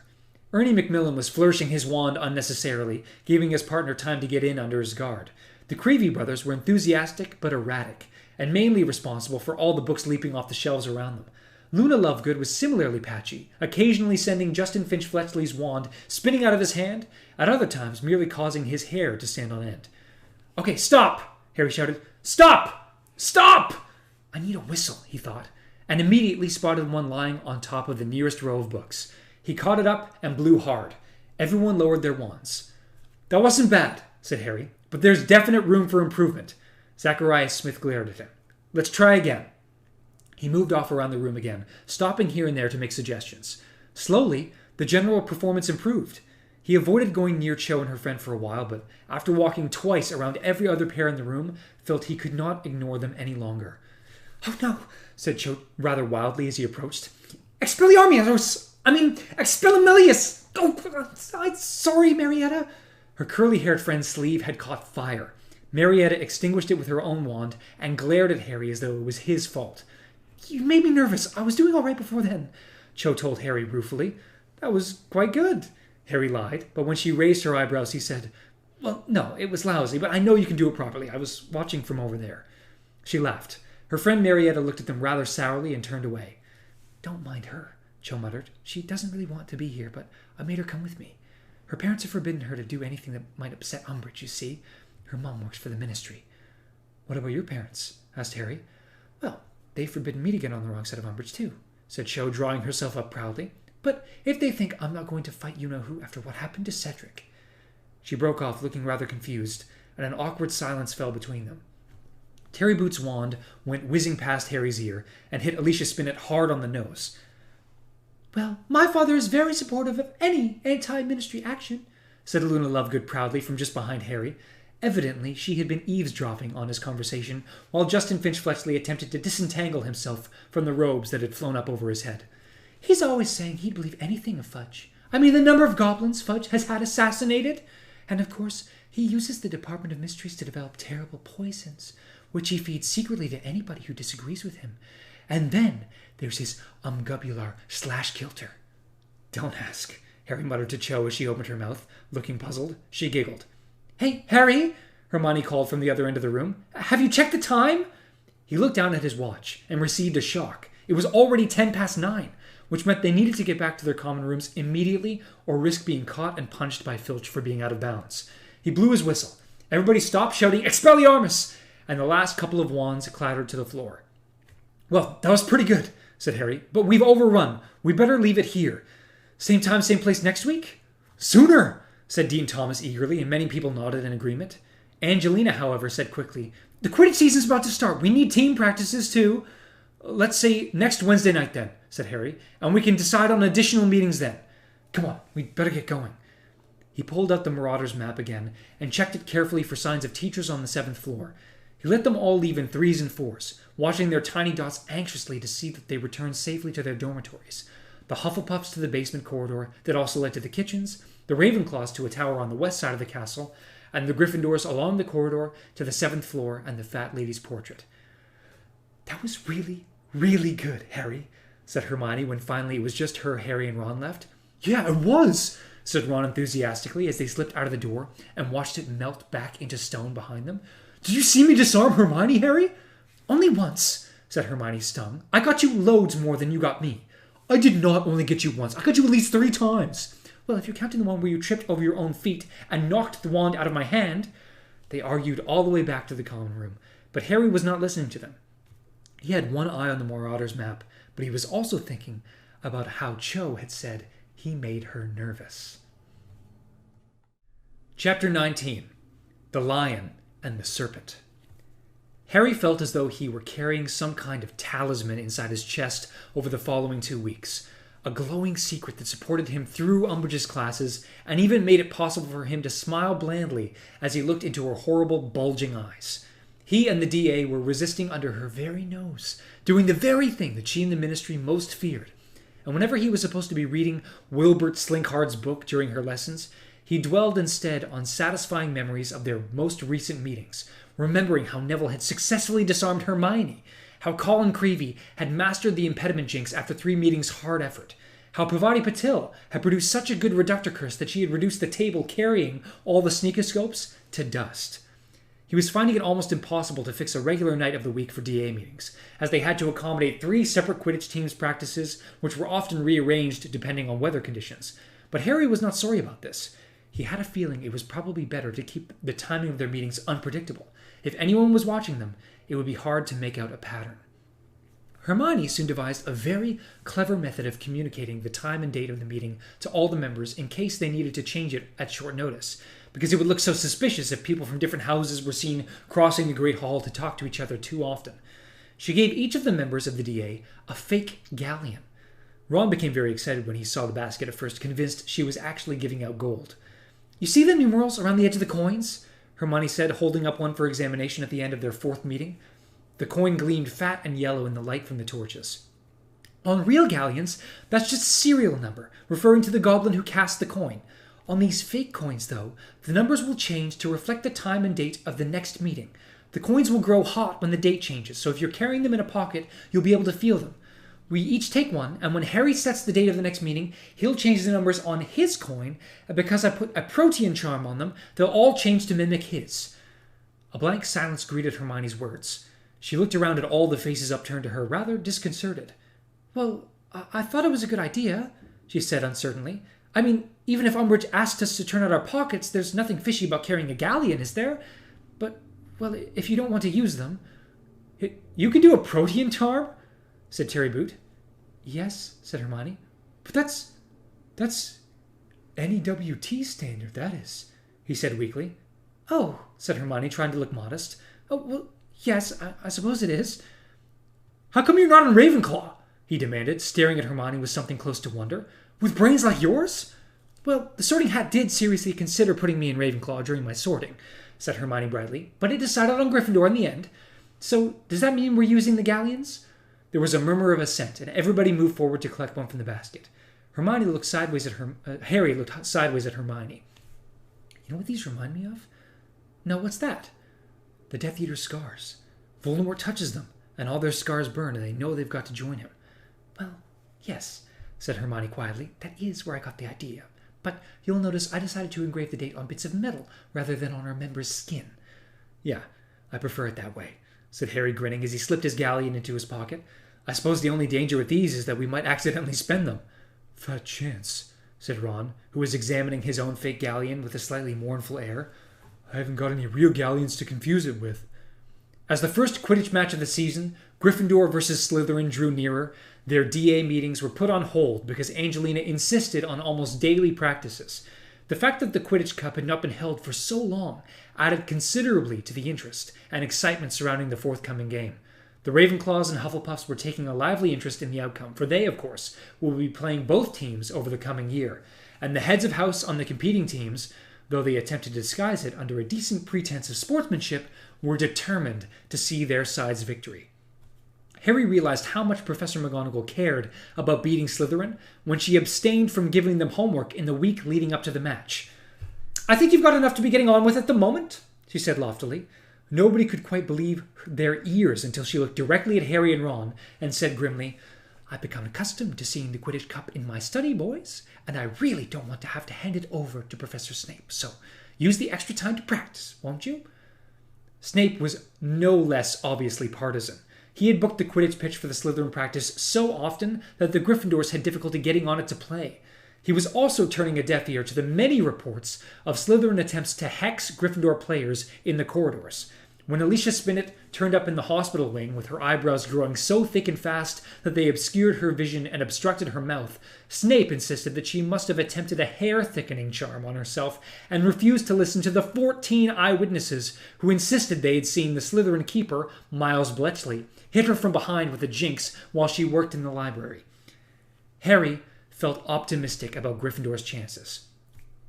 Ernie Macmillan was flourishing his wand unnecessarily, giving his partner time to get in under his guard. The Creevy brothers were enthusiastic but erratic, and mainly responsible for all the books leaping off the shelves around them. Luna Lovegood was similarly patchy, occasionally sending Justin Finch Fletchley's wand spinning out of his hand, at other times merely causing his hair to stand on end. "Okay, stop!" Harry shouted. "Stop! Stop!" "I need a whistle," he thought, and immediately spotted one lying on top of the nearest row of books. He caught it up and blew hard. Everyone lowered their wands. "That wasn't bad," said Harry, "but there's definite room for improvement." Zacharias Smith glared at him. "Let's try again." He moved off around the room again, stopping here and there to make suggestions. Slowly, the general performance improved. He avoided going near Cho and her friend for a while, but after walking twice around every other pair in the room, felt he could not ignore them any longer. "Oh no," said Cho rather wildly as he approached. "Expelliarmus! Expellimelius! Oh, I'm sorry, Marietta." Her curly-haired friend's sleeve had caught fire. Marietta extinguished it with her own wand and glared at Harry as though it was his fault. "You made me nervous. I was doing all right before then," Cho told Harry ruefully. "That was quite good," Harry lied, but when she raised her eyebrows, he said, "Well, no, it was lousy, but I know you can do it properly. I was watching from over there." She laughed. Her friend Marietta looked at them rather sourly and turned away. "Don't mind her," Cho muttered. "She doesn't really want to be here, but I made her come with me. Her parents have forbidden her to do anything that might upset Umbridge, you see. Her mom works for the ministry." "What about your parents?" asked Harry. "Well, they've forbidden me to get on the wrong side of Umbridge, too," said Cho, drawing herself up proudly. "But if they think I'm not going to fight you-know-who after what happened to Cedric..." She broke off, looking rather confused, and an awkward silence fell between them. Terry Boot's wand went whizzing past Harry's ear and hit Alicia Spinnet hard on the nose. "Well, my father is very supportive of any anti-ministry action," said Luna Lovegood proudly from just behind Harry. Evidently, she had been eavesdropping on his conversation while Justin Finch Fletchley attempted to disentangle himself from the robes that had flown up over his head. "He's always saying he'd believe anything of Fudge. The number of goblins Fudge has had assassinated. And, of course, he uses the Department of Mysteries to develop terrible poisons, which he feeds secretly to anybody who disagrees with him. And then there's his umgubular slash-kilter." "Don't ask," Harry muttered to Cho as she opened her mouth, looking puzzled. She giggled. "Hey, Harry," Hermione called from the other end of the room. "Have you checked the time?" He looked down at his watch and received a shock. It was already 9:10. which meant they needed to get back to their common rooms immediately or risk being caught and punished by Filch for being out of bounds. He blew his whistle. Everybody stopped shouting, "Expelliarmus!" and the last couple of wands clattered to the floor. "Well, that was pretty good," said Harry, "but we've overrun. We better leave it here. Same time, same place next week?" "Sooner," said Dean Thomas eagerly, and many people nodded in agreement. Angelina, however, said quickly, "The Quidditch season's about to start. We need team practices too." "Let's say next Wednesday night then," said Harry, "and we can decide on additional meetings then. Come on, we'd better get going." He pulled out the Marauders map again and checked it carefully for signs of teachers on the 7th floor. He let them all leave in 3s and 4s, watching their tiny dots anxiously to see that they returned safely to their dormitories. The Hufflepuffs to the basement corridor that also led to the kitchens, the Ravenclaws to a tower on the west side of the castle, and the Gryffindors along the corridor to the 7th floor and the Fat Lady's portrait. "That was really, really good, Harry," said Hermione when finally it was just her, Harry, and Ron left. "Yeah, it was," said Ron enthusiastically as they slipped out of the door and watched it melt back into stone behind them. "Did you see me disarm Hermione, Harry?" "Only once," said Hermione, stung. "I got you loads more than you got me." "I did not only get you once. I got you at least 3 times. "Well, if you're counting the one where you tripped over your own feet and knocked the wand out of my hand." They argued all the way back to the common room, but Harry was not listening to them. He had one eye on the Marauders map, but he was also thinking about how Cho had said he made her nervous. Chapter 19. The Lion and the Serpent. Harry felt as though he were carrying some kind of talisman inside his chest over the following 2 weeks. A glowing secret that supported him through Umbridge's classes and even made it possible for him to smile blandly as he looked into her horrible, bulging eyes. He and the DA were resisting under her very nose, doing the very thing that she and the Ministry most feared. And whenever he was supposed to be reading Wilbert Slinkhard's book during her lessons, he dwelled instead on satisfying memories of their most recent meetings, remembering how Neville had successfully disarmed Hermione, how Colin Creevey had mastered the impediment jinx after 3 meetings' hard effort, how Pravati Patil had produced such a good reductor curse that she had reduced the table carrying all the sneakoscopes to dust. He was finding it almost impossible to fix a regular night of the week for DA meetings, as they had to accommodate 3 separate Quidditch teams' practices, which were often rearranged depending on weather conditions. But Harry was not sorry about this. He had a feeling it was probably better to keep the timing of their meetings unpredictable. If anyone was watching them, it would be hard to make out a pattern. Hermione soon devised a very clever method of communicating the time and date of the meeting to all the members in case they needed to change it at short notice, because it would look so suspicious if people from different houses were seen crossing the Great Hall to talk to each other too often. She gave each of the members of the DA a fake galleon. Ron became very excited when he saw the basket at first, convinced she was actually giving out gold. "You see the numerals around the edge of the coins?" Hermione said, holding up one for examination at the end of their 4th meeting. The coin gleamed fat and yellow in the light from the torches. "On real galleons, that's just a serial number, referring to the goblin who cast the coin. On these fake coins, though, the numbers will change to reflect the time and date of the next meeting. The coins will grow hot when the date changes, so if you're carrying them in a pocket, you'll be able to feel them. We each take one, and when Harry sets the date of the next meeting, he'll change the numbers on his coin, and because I put a protean charm on them, they'll all change to mimic his." A blank silence greeted Hermione's words. She looked around at all the faces upturned to her, rather disconcerted. "Well, I thought it was a good idea," she said uncertainly. "I mean, even if Umbridge asked us to turn out our pockets, there's nothing fishy about carrying a galleon, is there? But, well, if you don't want to use them..." "You can do a protean charm?" said Terry Boot. "Yes," said Hermione. "But that's NEWT standard, that is," he said weakly. "Oh," said Hermione, trying to look modest. "Oh, well, yes, I suppose it is." "How come you're not in Ravenclaw?" he demanded, staring at Hermione with something close to wonder. "With brains like yours?" "Well, the Sorting Hat did seriously consider putting me in Ravenclaw during my sorting," said Hermione brightly, "but it decided on Gryffindor in the end. So, does that mean we're using the galleons?" There was a murmur of assent, and everybody moved forward to collect one from the basket. Harry looked sideways at Hermione. "You know what these remind me of?" "No, what's that?" "The Death Eater's scars. Voldemort touches them, and all their scars burn, and they know they've got to join him." "Well, yes," said Hermione quietly. "That is where I got the idea. But you'll notice I decided to engrave the date on bits of metal rather than on our members' skin." "Yeah, I prefer it that way," said Harry, grinning as he slipped his galleon into his pocket. I suppose the only danger with these is that we might accidentally spend them. Fat chance, said Ron, who was examining his own fake galleon with a slightly mournful air. I haven't got any real galleons to confuse it with. As the first Quidditch match of the season, Gryffindor versus Slytherin, drew nearer, their DA meetings were put on hold because Angelina insisted on almost daily practices. The fact that the Quidditch Cup had not been held for so long added considerably to the interest and excitement surrounding the forthcoming game. The Ravenclaws and Hufflepuffs were taking a lively interest in the outcome, for they, of course, will be playing both teams over the coming year, and the heads of house on the competing teams, though they attempted to disguise it under a decent pretense of sportsmanship, were determined to see their side's victory. Harry realized how much Professor McGonagall cared about beating Slytherin when she abstained from giving them homework in the week leading up to the match. I think you've got enough to be getting on with at the moment, she said loftily. Nobody could quite believe their ears until she looked directly at Harry and Ron and said grimly, I've become accustomed to seeing the Quidditch Cup in my study, boys, and I really don't want to have to hand it over to Professor Snape, so use the extra time to practice, won't you? Snape was no less obviously partisan. He had booked the Quidditch pitch for the Slytherin practice so often that the Gryffindors had difficulty getting on it to play. He was also turning a deaf ear to the many reports of Slytherin attempts to hex Gryffindor players in the corridors. When Alicia Spinnet turned up in the hospital wing with her eyebrows growing so thick and fast that they obscured her vision and obstructed her mouth, Snape insisted that she must have attempted a hair-thickening charm on herself and refused to listen to the 14 eyewitnesses who insisted they had seen the Slytherin keeper, Miles Bletchley, hit her from behind with a jinx while she worked in the library. Harry felt optimistic about Gryffindor's chances.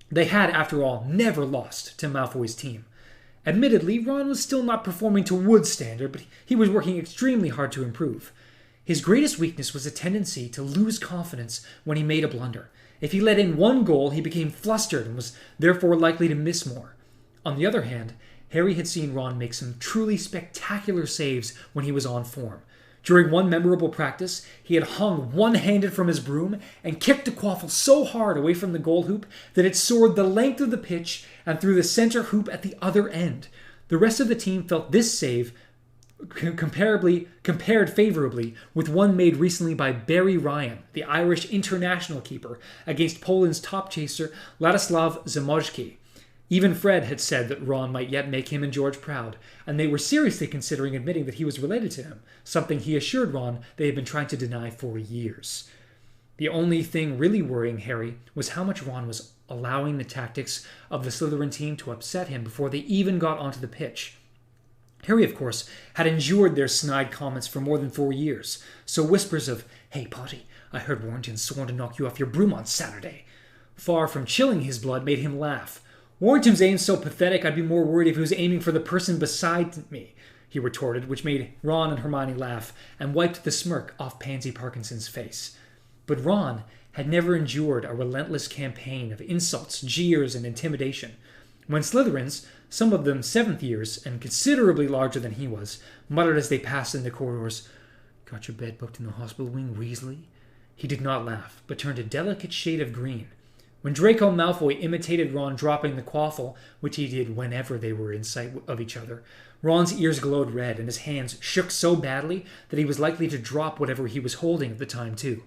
They had, after all, never lost to Malfoy's team. Admittedly, Ron was still not performing to Wood's standard, but he was working extremely hard to improve. His greatest weakness was a tendency to lose confidence when he made a blunder. If he let in one goal, he became flustered and was therefore likely to miss more. On the other hand, Harry had seen Ron make some truly spectacular saves when he was on form. During one memorable practice, he had hung one-handed from his broom and kicked a quaffle so hard away from the goal hoop that it soared the length of the pitch and through the center hoop at the other end. The rest of the team felt this save compared favorably with one made recently by Barry Ryan, the Irish international keeper, against Poland's top chaser Ladislav Zamojski. Even Fred had said that Ron might yet make him and George proud, and they were seriously considering admitting that he was related to him, something he assured Ron they had been trying to deny for years. The only thing really worrying Harry was how much Ron was allowing the tactics of the Slytherin team to upset him before they even got onto the pitch. Harry, of course, had endured their snide comments for more than 4 years, so whispers of, "Hey, Potty, I heard Warrington's sworn to knock you off your broom on Saturday," far from chilling his blood, made him laugh. "Warrington's aim's so pathetic I'd be more worried if he was aiming for the person beside me," he retorted, which made Ron and Hermione laugh and wiped the smirk off Pansy Parkinson's face. But Ron had never endured a relentless campaign of insults, jeers, and intimidation. When Slytherins, some of them 7th years and considerably larger than he was, muttered as they passed in the corridors, "Got your bed booked in the hospital wing, Weasley?" he did not laugh, but turned a delicate shade of green. When Draco Malfoy imitated Ron dropping the quaffle, which he did whenever they were in sight of each other, Ron's ears glowed red and his hands shook so badly that he was likely to drop whatever he was holding at the time, too.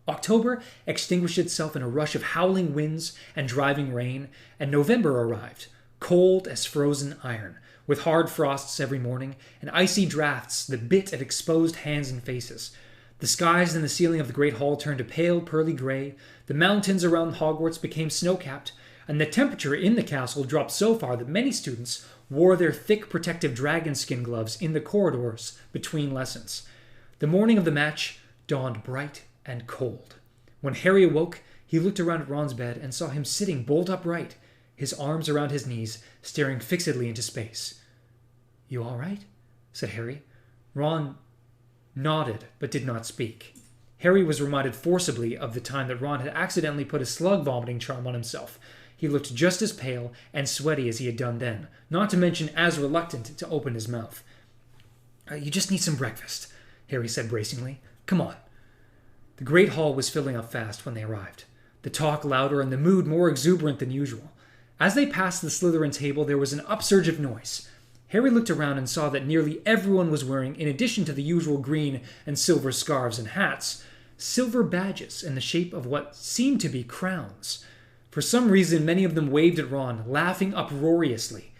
October extinguished itself in a rush of howling winds and driving rain, and November arrived, cold as frozen iron, with hard frosts every morning and icy drafts that bit at exposed hands and faces. The skies and the ceiling of the Great Hall turned a pale, pearly gray, the mountains around Hogwarts became snow-capped, and the temperature in the castle dropped so far that many students wore their thick protective dragon skin gloves in the corridors between lessons. The morning of the match dawned bright and cold. When Harry awoke, he looked around at Ron's bed and saw him sitting bolt upright, his arms around his knees, staring fixedly into space. "You all right?" said Harry. Ron nodded, but did not speak. Harry was reminded forcibly of the time that Ron had accidentally put a slug vomiting charm on himself. He looked just as pale and sweaty as he had done then, not to mention as reluctant to open his mouth. "You just need some breakfast," Harry said bracingly. "Come on." The Great Hall was filling up fast when they arrived, the talk louder and the mood more exuberant than usual. As they passed the Slytherin table, there was an upsurge of noise. Harry looked around and saw that nearly everyone was wearing, in addition to the usual green and silver scarves and hats, silver badges in the shape of what seemed to be crowns. For some reason, many of them waved at Ron, laughing uproariously.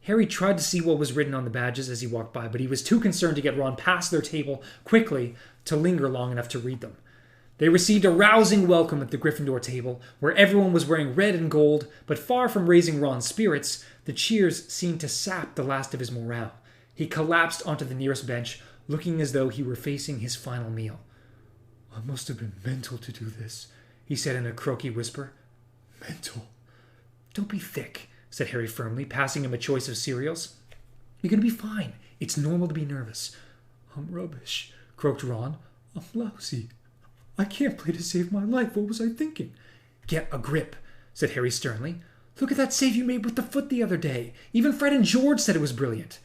Harry tried to see what was written on the badges as he walked by, but he was too concerned to get Ron past their table quickly to linger long enough to read them. They received a rousing welcome at the Gryffindor table, where everyone was wearing red and gold, but far from raising Ron's spirits, the cheers seemed to sap the last of his morale. He collapsed onto the nearest bench, looking as though he were facing his final meal. "I must have been mental to do this," he said in a croaky whisper. "Mental." "Don't be thick," said Harry firmly, passing him a choice of cereals. "You're going to be fine. It's normal to be nervous." "I'm rubbish," croaked Ron. "I'm lousy. I can't play to save my life. What was I thinking?" "Get a grip," said Harry sternly. "Look at that save you made with the foot the other day. Even Fred and George said it was brilliant."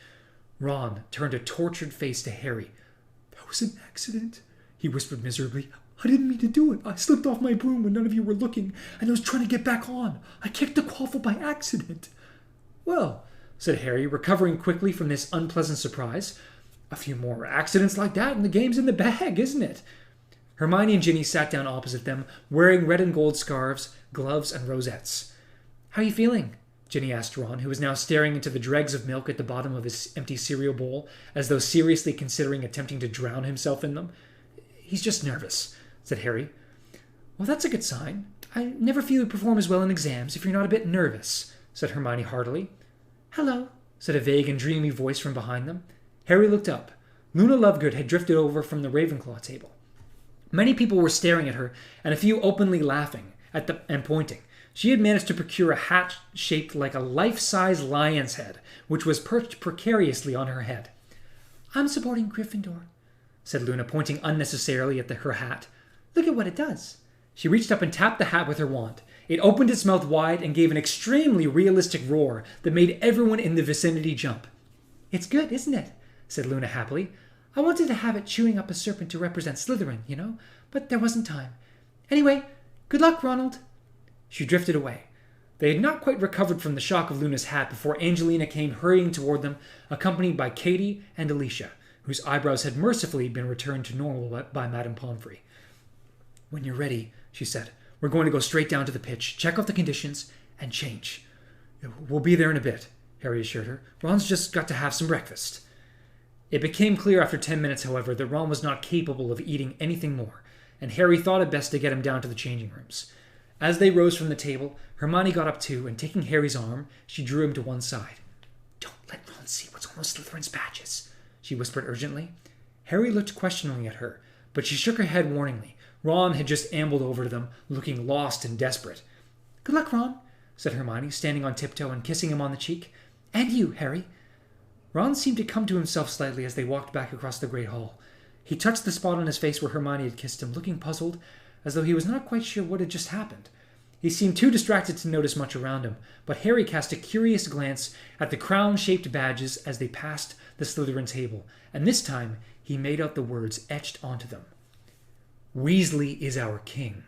Ron turned a tortured face to Harry. "That was an accident," he whispered miserably. "I didn't mean to do it. I slipped off my broom when none of you were looking, and I was trying to get back on. I kicked the quaffle by accident." "Well," said Harry, recovering quickly from this unpleasant surprise, "a few more accidents like that and the game's in the bag, isn't it?" Hermione and Ginny sat down opposite them, wearing red and gold scarves, gloves, and rosettes. "How are you feeling?" Ginny asked Ron, who was now staring into the dregs of milk at the bottom of his empty cereal bowl, as though seriously considering attempting to drown himself in them. "He's just nervous," said Harry. "Well, that's a good sign. I never feel you perform as well in exams if you're not a bit nervous," said Hermione heartily. "Hello," said a vague and dreamy voice from behind them. Harry looked up. Luna Lovegood had drifted over from the Ravenclaw table. Many people were staring at her, and a few openly laughing and pointing. She had managed to procure a hat shaped like a life-size lion's head, which was perched precariously on her head. "I'm supporting Gryffindor," said Luna, pointing unnecessarily at her hat. "Look at what it does." She reached up and tapped the hat with her wand. It opened its mouth wide and gave an extremely realistic roar that made everyone in the vicinity jump. "It's good, isn't it?" said Luna happily. "I wanted to have it chewing up a serpent to represent Slytherin, you know, but there wasn't time. Anyway, good luck, Ronald." She drifted away. They had not quite recovered from the shock of Luna's hat before Angelina came hurrying toward them, accompanied by Katie and Alicia, whose eyebrows had mercifully been returned to normal by Madame Pomfrey. "When you're ready," she said, "we're going to go straight down to the pitch, check out the conditions, and change." "We'll be there in a bit," Harry assured her. "Ron's just got to have some breakfast." It became clear after 10 minutes, however, that Ron was not capable of eating anything more, and Harry thought it best to get him down to the changing rooms. As they rose from the table, Hermione got up too, and taking Harry's arm, she drew him to one side. "Don't let Ron see what's on those Slytherin's badges," she whispered urgently. Harry looked questioningly at her, but she shook her head warningly. Ron had just ambled over to them, looking lost and desperate. "Good luck, Ron," said Hermione, standing on tiptoe and kissing him on the cheek. "And you, Harry." Ron seemed to come to himself slightly as they walked back across the great hall. He touched the spot on his face where Hermione had kissed him, looking puzzled, as though he was not quite sure what had just happened. He seemed too distracted to notice much around him, but Harry cast a curious glance at the crown-shaped badges as they passed the Slytherin table, and this time he made out the words etched onto them. "Weasley is our king."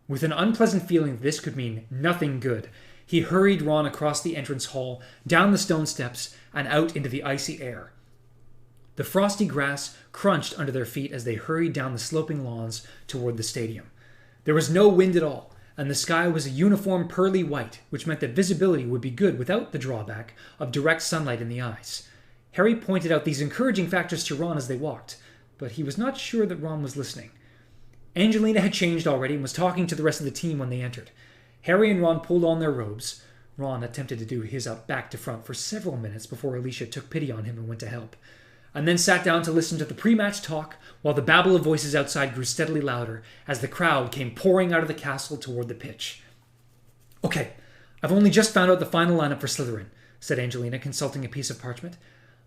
With an unpleasant feeling that this could mean nothing good, he hurried Ron across the entrance hall, down the stone steps, and out into the icy air. The frosty grass crunched under their feet as they hurried down the sloping lawns toward the stadium. There was no wind at all, and the sky was a uniform pearly white, which meant that visibility would be good without the drawback of direct sunlight in the eyes. Harry pointed out these encouraging factors to Ron as they walked, but he was not sure that Ron was listening. Angelina had changed already and was talking to the rest of the team when they entered. Harry and Ron pulled on their robes. Ron attempted to do his up back to front for several minutes before Alicia took pity on him and went to help, and then sat down to listen to the pre-match talk while the babble of voices outside grew steadily louder as the crowd came pouring out of the castle toward the pitch. "Okay, I've only just found out the final lineup for Slytherin," said Angelina, consulting a piece of parchment.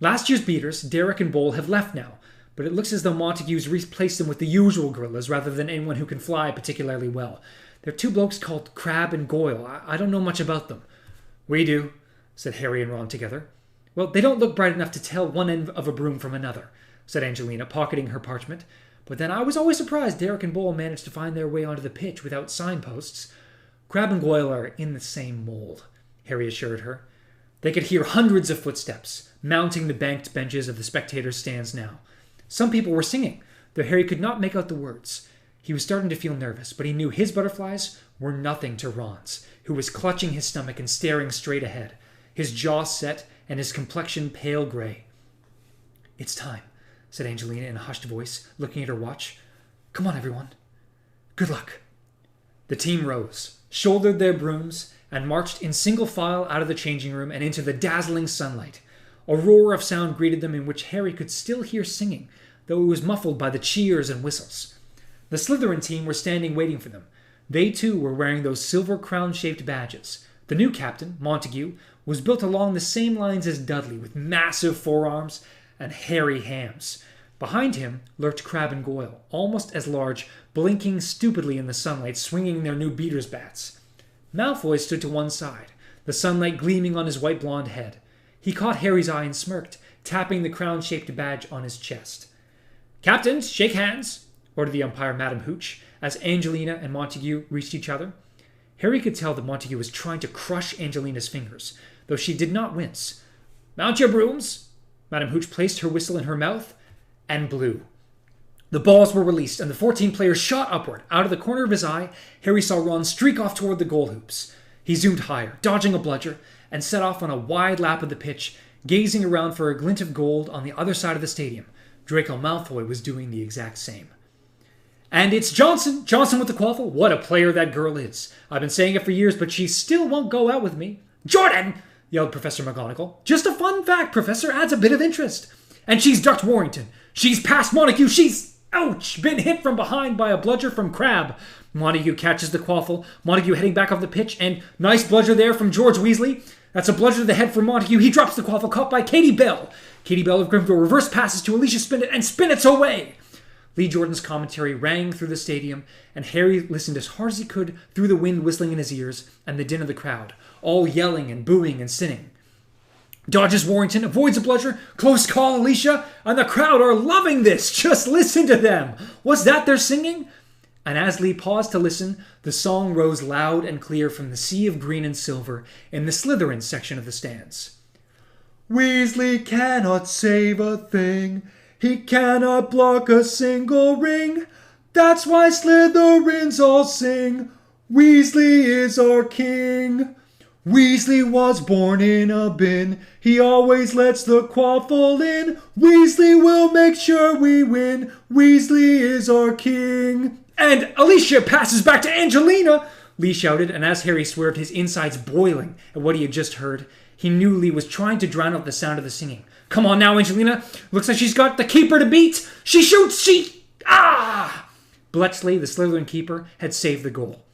"Last year's beaters, Derek and Bowl, have left now, but it looks as though Montague's replaced them with the usual gorillas rather than anyone who can fly particularly well. There are two blokes called Crabbe and Goyle. I don't know much about them." "We do," said Harry and Ron together. "Well, they don't look bright enough to tell one end of a broom from another," said Angelina, pocketing her parchment. "But then I was always surprised Derek and Bowl managed to find their way onto the pitch without signposts." "Crabbe and Goyle are in the same mold," Harry assured her. They could hear hundreds of footsteps mounting the banked benches of the spectators' stands now. Some people were singing, though Harry could not make out the words. He was starting to feel nervous, but he knew his butterflies were nothing to Ron's, who was clutching his stomach and staring straight ahead, his jaw set and his complexion pale gray. "It's time," said Angelina in a hushed voice, looking at her watch. "Come on, everyone. Good luck." The team rose, shouldered their brooms, and marched in single file out of the changing room and into the dazzling sunlight. A roar of sound greeted them in which Harry could still hear singing, though it was muffled by the cheers and whistles. The Slytherin team were standing waiting for them. They too were wearing those silver crown-shaped badges. The new captain, Montague, was built along the same lines as Dudley, with massive forearms and hairy hams. Behind him lurked Crabbe and Goyle, almost as large, blinking stupidly in the sunlight, swinging their new beaters' bats. Malfoy stood to one side, the sunlight gleaming on his white blonde head. He caught Harry's eye and smirked, tapping the crown-shaped badge on his chest. "Captains, shake hands," ordered the umpire, Madam Hooch, as Angelina and Montague reached each other. Harry could tell that Montague was trying to crush Angelina's fingers, though she did not wince. "Mount your brooms." Madam Hooch placed her whistle in her mouth and blew. The balls were released, and the 14 players shot upward. Out of the corner of his eye, Harry saw Ron streak off toward the goal hoops. He zoomed higher, dodging a bludger, and set off on a wide lap of the pitch, gazing around for a glint of gold on the other side of the stadium. Draco Malfoy was doing the exact same. "And it's Johnson! Johnson with the quaffle! What a player that girl is! I've been saying it for years, but she still won't go out with me." "Jordan!" yelled Professor McGonagall. "Just a fun fact, Professor. Adds a bit of interest." "And she's ducked Warrington. She's passed Montague. She's... ouch! Been hit from behind by a bludger from Crabbe." Montague catches the quaffle. Montague heading back off the pitch, and nice bludger there from George Weasley. That's a bludger to the head for Montague. He drops the quaffle, caught by Katie Bell. Katie Bell of Gryffindor reverse passes to Alicia Spinnet, and Spinnet's away. Lee Jordan's commentary rang through the stadium, and Harry listened as hard as he could through the wind whistling in his ears and the din of the crowd, all yelling and booing and sinning. Dodges Warrington, avoids a bludger, close call Alicia, and the crowd are loving this. Just listen to them. What's that they're singing? And as Lee paused to listen, the song rose loud and clear from the sea of green and silver in the Slytherin section of the stands. "Weasley cannot save a thing. He cannot block a single ring. That's why Slytherins all sing. Weasley is our king. Weasley was born in a bin. He always lets the quaffle in. Weasley will make sure we win. Weasley is our king." "And Alicia passes back to Angelina!" Lee shouted, and as Harry swerved, his insides boiling at what he had just heard, he knew Lee was trying to drown out the sound of the singing. "Come on now, Angelina. Looks like she's got the keeper to beat. She shoots. Ah!" Bletchley, the Slytherin keeper, had saved the goal.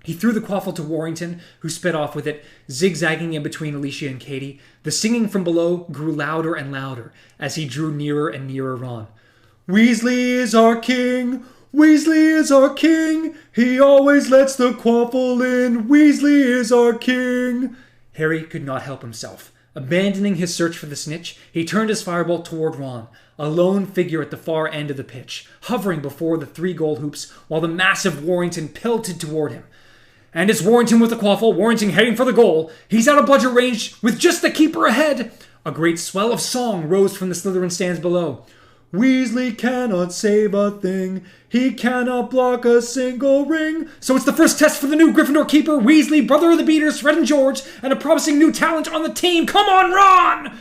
He threw the quaffle to Warrington, who sped off with it, zigzagging in between Alicia and Katie. The singing from below grew louder and louder as he drew nearer and nearer Ron. "Weasley is our king. Weasley is our king. He always lets the quaffle in. Weasley is our king." Harry could not help himself. Abandoning his search for the snitch, he turned his firebolt toward Ron, a lone figure at the far end of the pitch, hovering before the 3 goal hoops while the massive Warrington pelted toward him. And it's Warrington with the quaffle, Warrington heading for the goal. He's out of bludger range with just the keeper ahead. A great swell of song rose from the Slytherin stands below. "Weasley cannot save a thing. He cannot block a single ring." So it's the first test for the new Gryffindor keeper, Weasley, brother of the beaters, Fred and George, and a promising new talent on the team. Come on, Ron!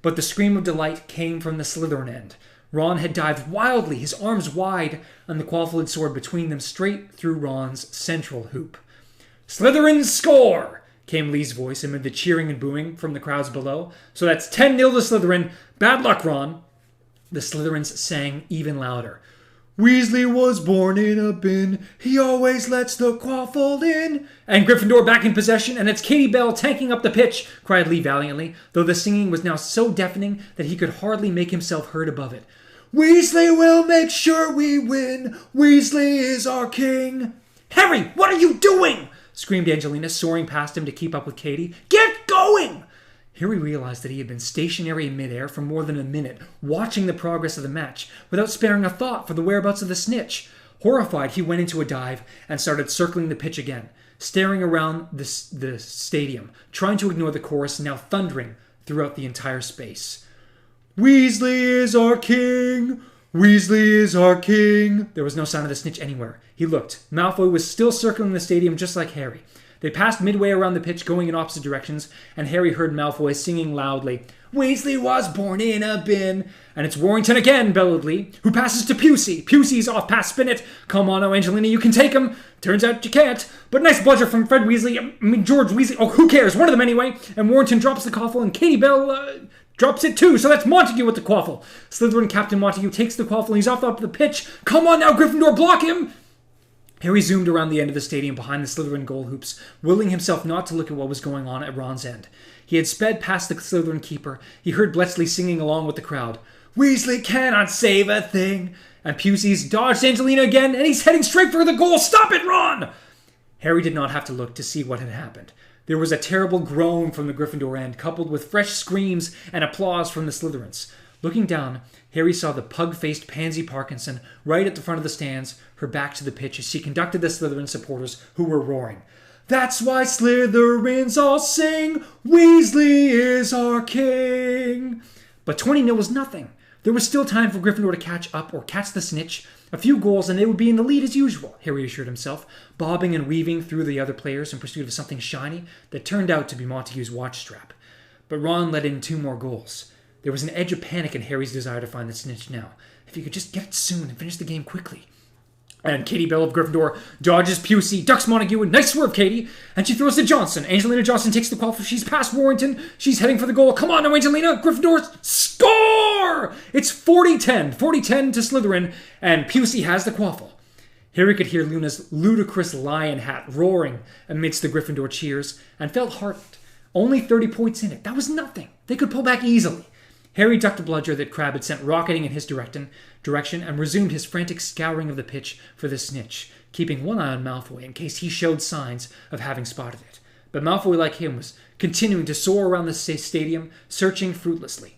But the scream of delight came from the Slytherin end. Ron had dived wildly, his arms wide, and the quaffle had soared between them straight through Ron's central hoop. "Slytherins score!" came Lee's voice amid the cheering and booing from the crowds below. "So that's 10-0 to Slytherin. Bad luck, Ron." The Slytherins sang even louder. "Weasley was born in a bin. He always lets the quaffle in." "And Gryffindor back in possession, and it's Katie Bell tanking up the pitch," cried Lee valiantly, though the singing was now so deafening that he could hardly make himself heard above it. "Weasley will make sure we win. Weasley is our king." "Harry, what are you doing?" screamed Angelina, soaring past him to keep up with Katie. "Get going!" Harry realized that he had been stationary in midair for more than a minute, watching the progress of the match, without sparing a thought for the whereabouts of the snitch. Horrified, he went into a dive and started circling the pitch again, staring around the stadium, trying to ignore the chorus now thundering throughout the entire space. Weasley is our king! Weasley is our king! There was no sign of the snitch anywhere. He looked. Malfoy was still circling the stadium just like Harry. They passed midway around the pitch, going in opposite directions, and Harry heard Malfoy singing loudly, Weasley was born in a bin. And it's Warrington again, bellowed Lee, who passes to Pusey. Pusey's off past Spinnet. Come on, now, Angelina, you can take him. Turns out you can't. But nice bludger from Fred Weasley. George Weasley. Oh, who cares? One of them anyway. And Warrington drops the quaffle, and Katie Bell drops it too. So that's Montague with the quaffle. Slytherin Captain Montague takes the quaffle, and he's off the pitch. Come on now, Gryffindor, block him. Harry zoomed around the end of the stadium behind the Slytherin goal hoops, willing himself not to look at what was going on at Ron's end. He had sped past the Slytherin keeper. He heard Bletchley singing along with the crowd. Weasley cannot save a thing. And Pusey's dodged Angelina again, and he's heading straight for the goal. Stop it, Ron! Harry did not have to look to see what had happened. There was a terrible groan from the Gryffindor end, coupled with fresh screams and applause from the Slytherins. Looking down, Harry saw the pug-faced Pansy Parkinson right at the front of the stands, her back to the pitch as she conducted the Slytherin supporters who were roaring. That's why Slytherins all sing, Weasley is our king. But 20-0 was nothing. There was still time for Gryffindor to catch up or catch the snitch. A few goals and they would be in the lead as usual, Harry assured himself, bobbing and weaving through the other players in pursuit of something shiny that turned out to be Montague's watch strap. But Ron let in 2 more goals. There was an edge of panic in Harry's desire to find the snitch now. If he could just get it soon and finish the game quickly. And Katie Bell of Gryffindor dodges Pusey, ducks Montague, a nice swerve, Katie, and she throws to Johnson. Angelina Johnson takes the quaffle. She's past Warrington. She's heading for the goal. Come on now, Angelina. Gryffindor score! It's 40-10. 40-10 to Slytherin, and Pusey has the quaffle. Harry could hear Luna's ludicrous lion hat roaring amidst the Gryffindor cheers and felt heartened. Only 30 points in it. That was nothing. They could pull back easily. Harry ducked a bludger that Crabbe had sent rocketing in his direction and resumed his frantic scouring of the pitch for the snitch, keeping one eye on Malfoy in case he showed signs of having spotted it. But Malfoy, like him, was continuing to soar around the stadium, searching fruitlessly.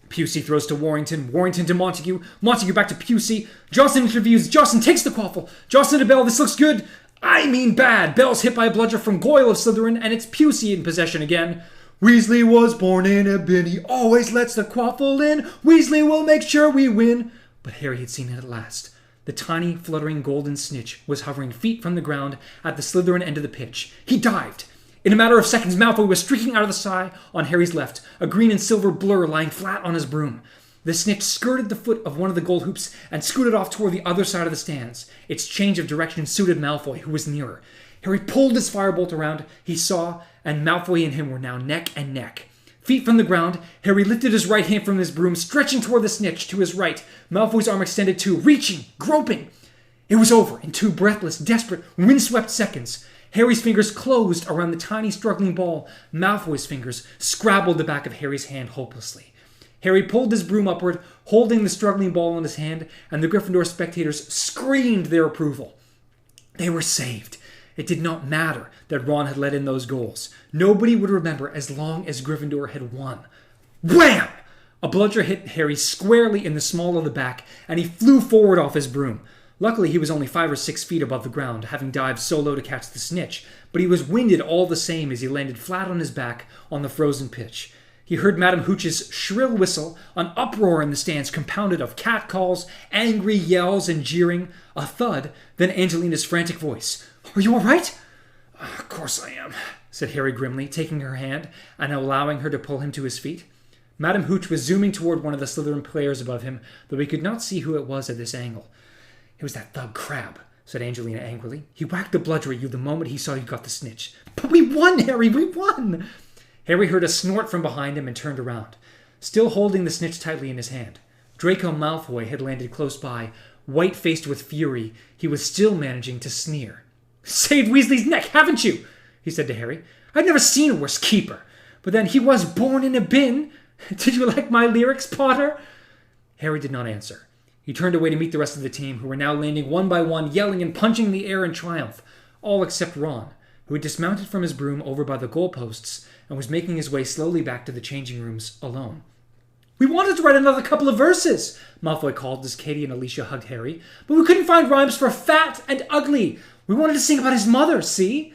Pusey throws to Warrington, Warrington to Montague, Montague back to Pusey. Johnson interviews, Johnson takes the quaffle. Johnson to Bell, this looks good. I mean bad. Bell's hit by a bludger from Goyle of Slytherin, and it's Pusey in possession again. Weasley was born in a bin. He always lets the quaffle in. Weasley will make sure we win. But Harry had seen it at last. The tiny, fluttering golden snitch was hovering feet from the ground at the Slytherin end of the pitch. He dived. In a matter of seconds, Malfoy was streaking out of the sky on Harry's left, a green and silver blur lying flat on his broom. The snitch skirted the foot of one of the goal hoops and scooted off toward the other side of the stands. Its change of direction suited Malfoy, who was nearer. Harry pulled his firebolt around. He saw, and Malfoy and him were now neck and neck. Feet from the ground, Harry lifted his right hand from his broom, stretching toward the snitch to his right. Malfoy's arm extended too, reaching, groping. It was over in 2 breathless, desperate, windswept seconds. Harry's fingers closed around the tiny, struggling ball. Malfoy's fingers scrabbled the back of Harry's hand hopelessly. Harry pulled his broom upward, holding the struggling ball in his hand, and the Gryffindor spectators screamed their approval. They were saved. It did not matter that Ron had let in those goals. Nobody would remember as long as Gryffindor had won. Wham! A bludger hit Harry squarely in the small of the back, and he flew forward off his broom. Luckily, he was only 5 or 6 feet above the ground, having dived so low to catch the snitch, but he was winded all the same as he landed flat on his back on the frozen pitch. He heard Madame Hooch's shrill whistle, an uproar in the stands compounded of catcalls, angry yells, and jeering, a thud, then Angelina's frantic voice. Are you all right? Of course I am, said Harry grimly, taking her hand and allowing her to pull him to his feet. Madame Hooch was zooming toward one of the Slytherin players above him, though he could not see who it was at this angle. It was that thug Crabbe, said Angelina angrily. He whacked the bludger at you the moment he saw you got the snitch. But we won, Harry, we won! Harry heard a snort from behind him and turned around, still holding the snitch tightly in his hand. Draco Malfoy had landed close by, white-faced with fury. He was still managing to sneer. Saved Weasley's neck, haven't you? He said to Harry. I've never seen a worse keeper. But then he was born in a bin. Did you like my lyrics, Potter? Harry did not answer. He turned away to meet the rest of the team, who were now landing one by one, yelling and punching the air in triumph, all except Ron, who had dismounted from his broom over by the goalposts and was making his way slowly back to the changing rooms alone. We wanted to write another couple of verses, Malfoy called as Katie and Alicia hugged Harry, but we couldn't find rhymes for fat and ugly. We wanted to sing about his mother, see?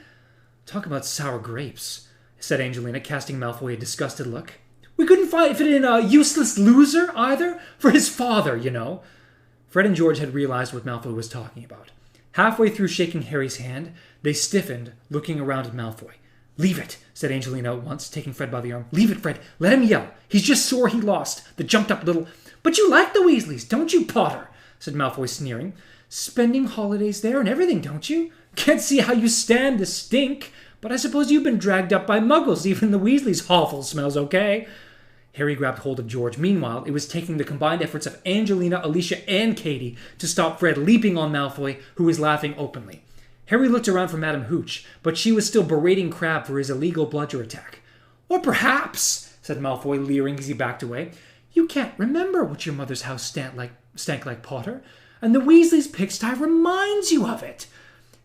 Talk about sour grapes, said Angelina, casting Malfoy a disgusted look. We couldn't fit in a useless loser, either, for his father, you know. Fred and George had realized what Malfoy was talking about. Halfway through shaking Harry's hand, they stiffened, looking around at Malfoy. Leave it, said Angelina at once, taking Fred by the arm. Leave it, Fred. Let him yell. He's just sore he lost. The jumped-up little... But you like the Weasleys, don't you, Potter? Said Malfoy, sneering. Spending holidays there and everything, don't you? Can't see how you stand the stink. But I suppose you've been dragged up by muggles. Even the Weasleys' hovel smells okay. Harry grabbed hold of George. Meanwhile, it was taking the combined efforts of Angelina, Alicia, and Katie to stop Fred leaping on Malfoy, who was laughing openly. Harry looked around for Madame Hooch, but she was still berating Crabbe for his illegal bludger attack. Or perhaps, said Malfoy, leering as he backed away, you can't remember what your mother's house stank like, Potter, and the Weasleys' pigsty reminds you of it.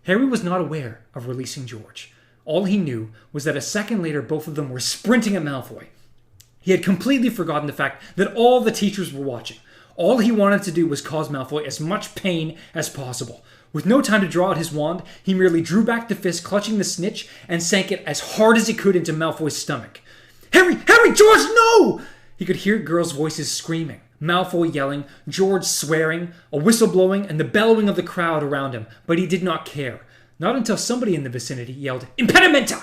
Harry was not aware of releasing George. All he knew was that a second later both of them were sprinting at Malfoy. He had completely forgotten the fact that all the teachers were watching. All he wanted to do was cause Malfoy as much pain as possible. With no time to draw out his wand, he merely drew back the fist clutching the snitch and sank it as hard as he could into Malfoy's stomach. Harry! Harry! George, no! He could hear girls' voices screaming, Malfoy yelling, George swearing, a whistle blowing, and the bellowing of the crowd around him, but he did not care. Not until somebody in the vicinity yelled, Impedimenta!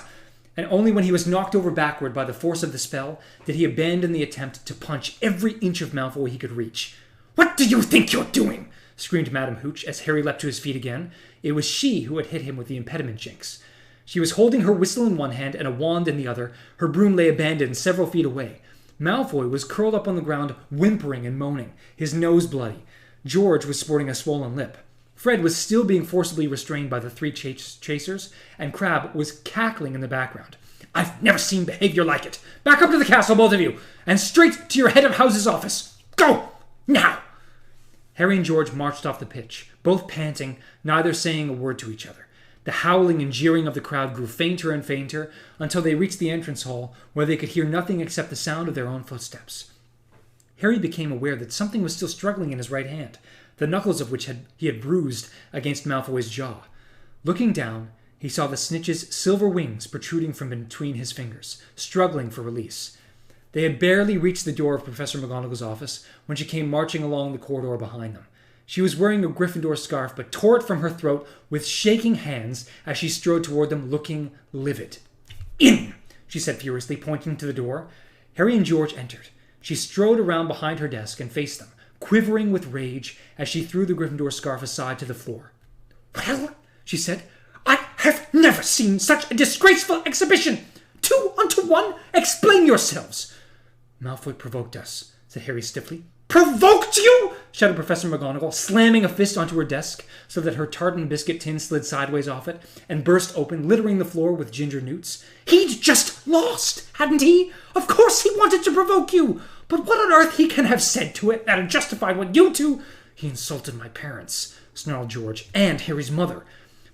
And only when he was knocked over backward by the force of the spell did he abandon the attempt to punch every inch of Malfoy he could reach. What do you think you're doing? Screamed Madame Hooch as Harry leapt to his feet again. It was she who had hit him with the impediment jinx. She was holding her whistle in one hand and a wand in the other. Her broom lay abandoned several feet away. Malfoy was curled up on the ground, whimpering and moaning, his nose bloody. George was sporting a swollen lip. Fred was still being forcibly restrained by the three chasers, and Crabbe was cackling in the background. I've never seen behavior like it. Back up to the castle, both of you, and straight to your head of house's office. Go! Now! Harry and George marched off the pitch, both panting, neither saying a word to each other. The howling and jeering of the crowd grew fainter and fainter until they reached the entrance hall, where they could hear nothing except the sound of their own footsteps. Harry became aware that something was still struggling in his right hand, the knuckles of which he had bruised against Malfoy's jaw. Looking down, he saw the snitch's silver wings protruding from between his fingers, struggling for release. They had barely reached the door of Professor McGonagall's office when she came marching along the corridor behind them. She was wearing a Gryffindor scarf, but tore it from her throat with shaking hands as she strode toward them, looking livid. In! She said furiously, pointing to the door. Harry and George entered. She strode around behind her desk and faced them, quivering with rage as she threw the Gryffindor scarf aside to the floor. Well, she said, I have never seen such a disgraceful exhibition. 2 unto 1, explain yourselves. Malfoy provoked us, said Harry stiffly. Provoked you? Shouted Professor McGonagall, slamming a fist onto her desk so that her tartan biscuit tin slid sideways off it and burst open, littering the floor with ginger newts. He'd just lost, hadn't he? Of course he wanted to provoke you. But what on earth he can have said to it that'd justify what you two... He insulted my parents, snarled George, and Harry's mother.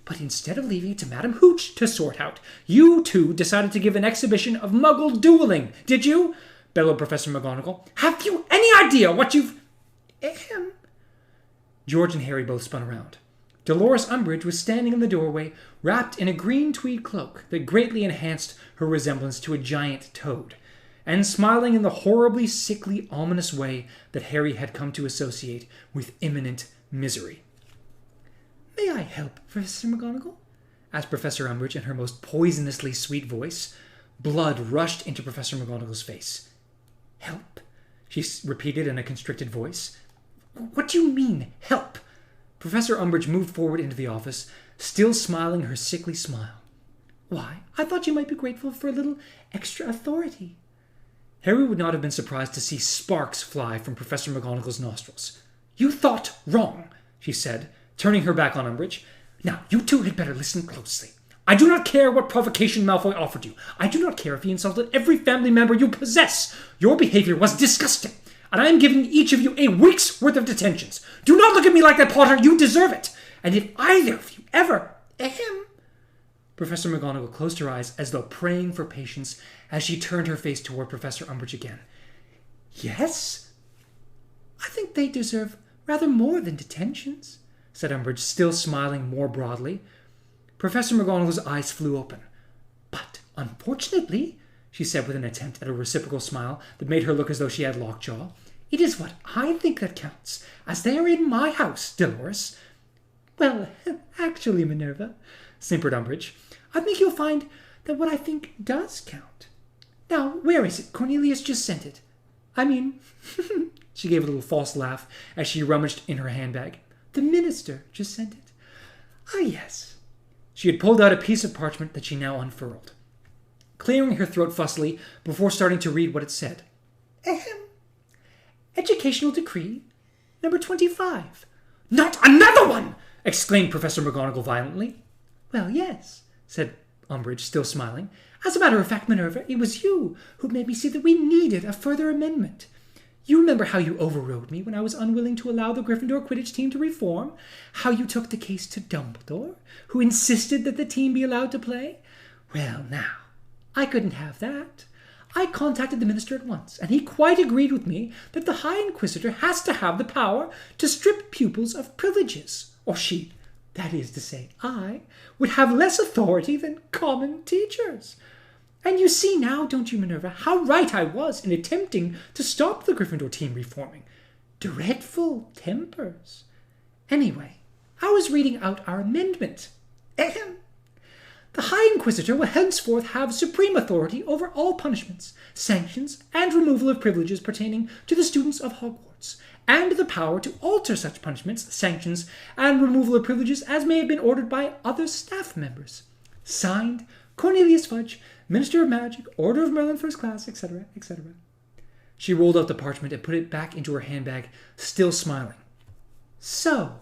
But instead of leaving it to Madame Hooch to sort out, you two decided to give an exhibition of muggle dueling, did you? Bellowed Professor McGonagall. Have you any idea what you've... George and Harry both spun around. Dolores Umbridge was standing in the doorway, wrapped in a green tweed cloak that greatly enhanced her resemblance to a giant toad, and smiling in the horribly sickly, ominous way that Harry had come to associate with imminent misery. May I help, Professor McGonagall? Asked Professor Umbridge in her most poisonously sweet voice. Blood rushed into Professor McGonagall's face. Help? She repeated in a constricted voice. What do you mean, help? Professor Umbridge moved forward into the office, still smiling her sickly smile. Why, I thought you might be grateful for a little extra authority. Harry would not have been surprised to see sparks fly from Professor McGonagall's nostrils. You thought wrong, she said, turning her back on Umbridge. Now, you two had better listen closely. I do not care what provocation Malfoy offered you. I do not care if he insulted every family member you possess. Your behavior was disgusting, and I am giving each of you a week's worth of detentions. Do not look at me like that, Potter. You deserve it. And if either of you ever... Professor McGonagall closed her eyes as though praying for patience as she turned her face toward Professor Umbridge again. Yes? I think they deserve rather more than detentions, said Umbridge, still smiling more broadly. Professor McGonagall's eyes flew open. But unfortunately, she said with an attempt at a reciprocal smile that made her look as though she had lockjaw, it is what I think that counts, as they are in my house, Dolores. Well, actually, Minerva, simpered Umbridge, I think you'll find that what I think does count. Now, where is it? Cornelius just sent it. I mean, she gave a little false laugh as she rummaged in her handbag. The minister just sent it. Ah, yes. She had pulled out a piece of parchment that she now unfurled, clearing her throat fussily before starting to read what it said. Ahem. Educational Decree, number 25. Not another one! Exclaimed Professor McGonagall violently. Well, yes, said Umbridge, still smiling. As a matter of fact, Minerva, it was you who made me see that we needed a further amendment. You remember how you overrode me when I was unwilling to allow the Gryffindor Quidditch team to reform? How you took the case to Dumbledore, who insisted that the team be allowed to play? Well, now, I couldn't have that. I contacted the minister at once, and he quite agreed with me that the High Inquisitor has to have the power to strip pupils of privileges, or she, that is to say, I, would have less authority than common teachers. And you see now, don't you, Minerva, how right I was in attempting to stop the Gryffindor team reforming. Dreadful tempers. Anyway, I was reading out our amendment. Ahem. The High Inquisitor will henceforth have supreme authority over all punishments, sanctions, and removal of privileges pertaining to the students of Hogwarts, and the power to alter such punishments, sanctions, and removal of privileges as may have been ordered by other staff members. Signed, Cornelius Fudge, Minister of Magic, Order of Merlin First Class, etc., etc. She rolled out the parchment and put it back into her handbag, still smiling. So,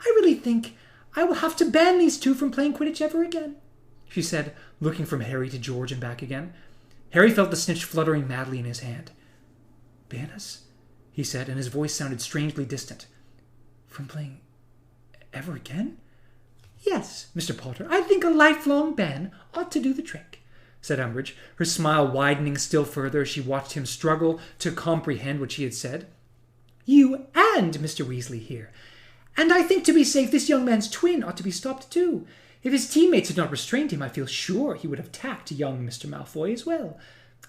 I really think I will have to ban these two from playing Quidditch ever again, she said, looking from Harry to George and back again. Harry felt the snitch fluttering madly in his hand. Ban us? He said, and his voice sounded strangely distant. From playing ever again? Yes, Mr. Potter, I think a lifelong ban ought to do the trick, said Umbridge, her smile widening still further as she watched him struggle to comprehend what she had said. You and Mr. Weasley here. And I think to be safe, this young man's twin ought to be stopped too. If his teammates had not restrained him, I feel sure he would have attacked young Mr. Malfoy as well.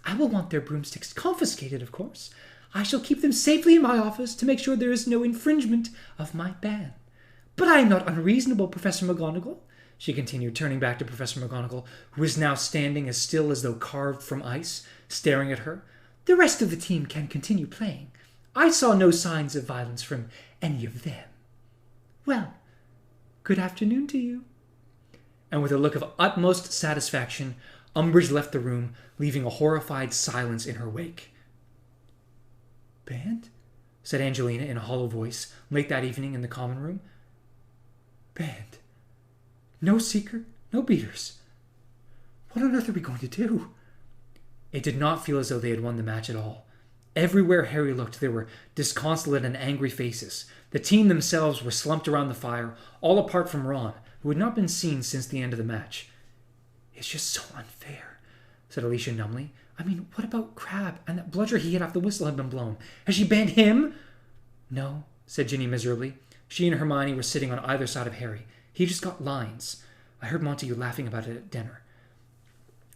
I will want their broomsticks confiscated, of course. I shall keep them safely in my office to make sure there is no infringement of my ban. But I am not unreasonable, Professor McGonagall, she continued, turning back to Professor McGonagall, who was now standing as still as though carved from ice, staring at her. The rest of the team can continue playing. I saw no signs of violence from any of them. Well, good afternoon to you. And with a look of utmost satisfaction, Umbridge left the room, leaving a horrified silence in her wake. Banned? Said Angelina in a hollow voice, late that evening in the common room. Banned. No seeker, no beaters. What on earth are we going to do? It did not feel as though they had won the match at all. Everywhere Harry looked, there were disconsolate and angry faces. The team themselves were slumped around the fire, all apart from Ron, who had not been seen since the end of the match. It's just so unfair, said Alicia numbly. I mean, what about Crabbe and that bludger he hit off the whistle had been blown? Has she banned him? No, said Ginny miserably. She and Hermione were sitting on either side of Harry. He just got lines. I heard Montague laughing about it at dinner.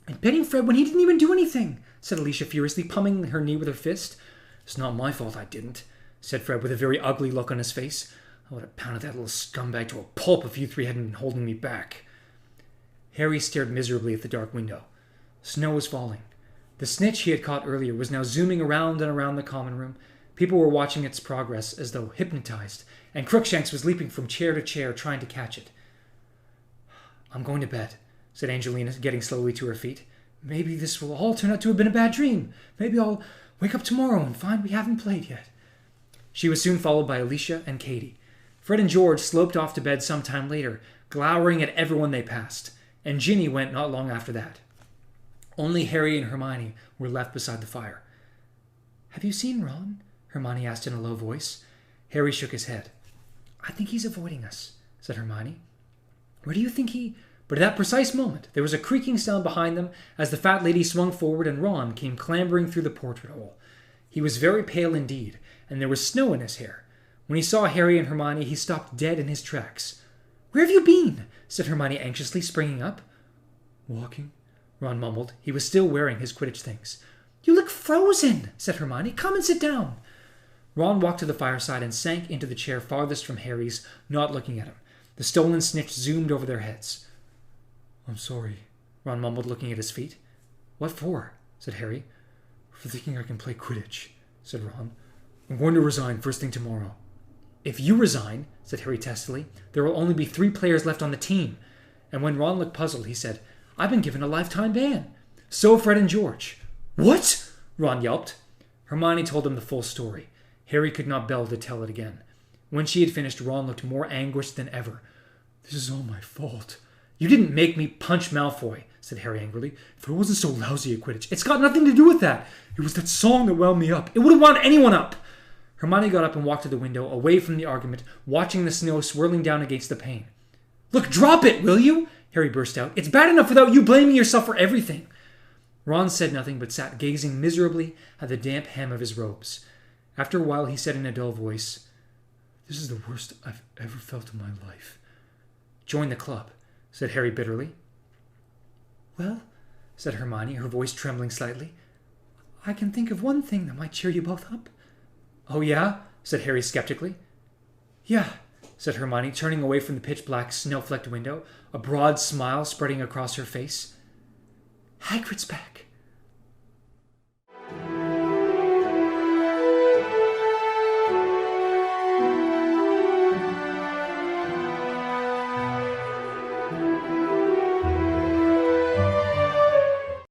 And banning Fred when he didn't even do anything, said Alicia furiously, pummeling her knee with her fist. It's not my fault I didn't, said Fred with a very ugly look on his face. I would have pounded that little scumbag to a pulp if you three hadn't been holding me back. Harry stared miserably at the dark window. Snow was falling. The snitch he had caught earlier was now zooming around and around the common room. People were watching its progress as though hypnotized, and Crookshanks was leaping from chair to chair trying to catch it. I'm going to bed, said Angelina, getting slowly to her feet. Maybe this will all turn out to have been a bad dream. Maybe I'll wake up tomorrow and find we haven't played yet. She was soon followed by Alicia and Katie. Fred and George sloped off to bed some time later, glowering at everyone they passed, and Ginny went not long after that. Only Harry and Hermione were left beside the fire. Have you seen Ron? Hermione asked in a low voice. Harry shook his head. I think he's avoiding us, said Hermione. Where do you think he... But at that precise moment, there was a creaking sound behind them as the fat lady swung forward and Ron came clambering through the portrait hole. He was very pale indeed, and there was snow in his hair. When he saw Harry and Hermione, he stopped dead in his tracks. "Where have you been?" said Hermione anxiously, springing up. "Walking," Ron mumbled. He was still wearing his Quidditch things. "You look frozen," said Hermione. "Come and sit down." Ron walked to the fireside and sank into the chair farthest from Harry's, not looking at him. The stolen snitch zoomed over their heads. "I'm sorry," Ron mumbled, looking at his feet. "What for?" said Harry. "For thinking I can play Quidditch," said Ron. "I'm going to resign first thing tomorrow." "If you resign," said Harry testily, "there will only be 3 players left on the team." And when Ron looked puzzled, he said, "I've been given a lifetime ban. So have Fred and George." "What?" Ron yelped. Hermione told him the full story. Harry could not bear to tell it again. When she had finished, Ron looked more anguished than ever. "This is all my fault." "You didn't make me punch Malfoy," said Harry angrily. "If I wasn't so lousy at Quidditch, it's got nothing to do with that. It was that song that wound me up. It would have wound anyone up." Hermione got up and walked to the window, away from the argument, watching the snow swirling down against the pane. "Look, drop it, will you?" Harry burst out. "It's bad enough without you blaming yourself for everything." Ron said nothing, but sat gazing miserably at the damp hem of his robes. After a while, he said in a dull voice, "This is the worst I've ever felt in my life." "Join the club," said Harry bitterly. "Well," said Hermione, her voice trembling slightly, "I can think of one thing that might cheer you both up." "Oh, yeah?" said Harry skeptically. "Yeah," said Hermione, turning away from the pitch-black, snow-flecked window, a broad smile spreading across her face. "Hagrid's back."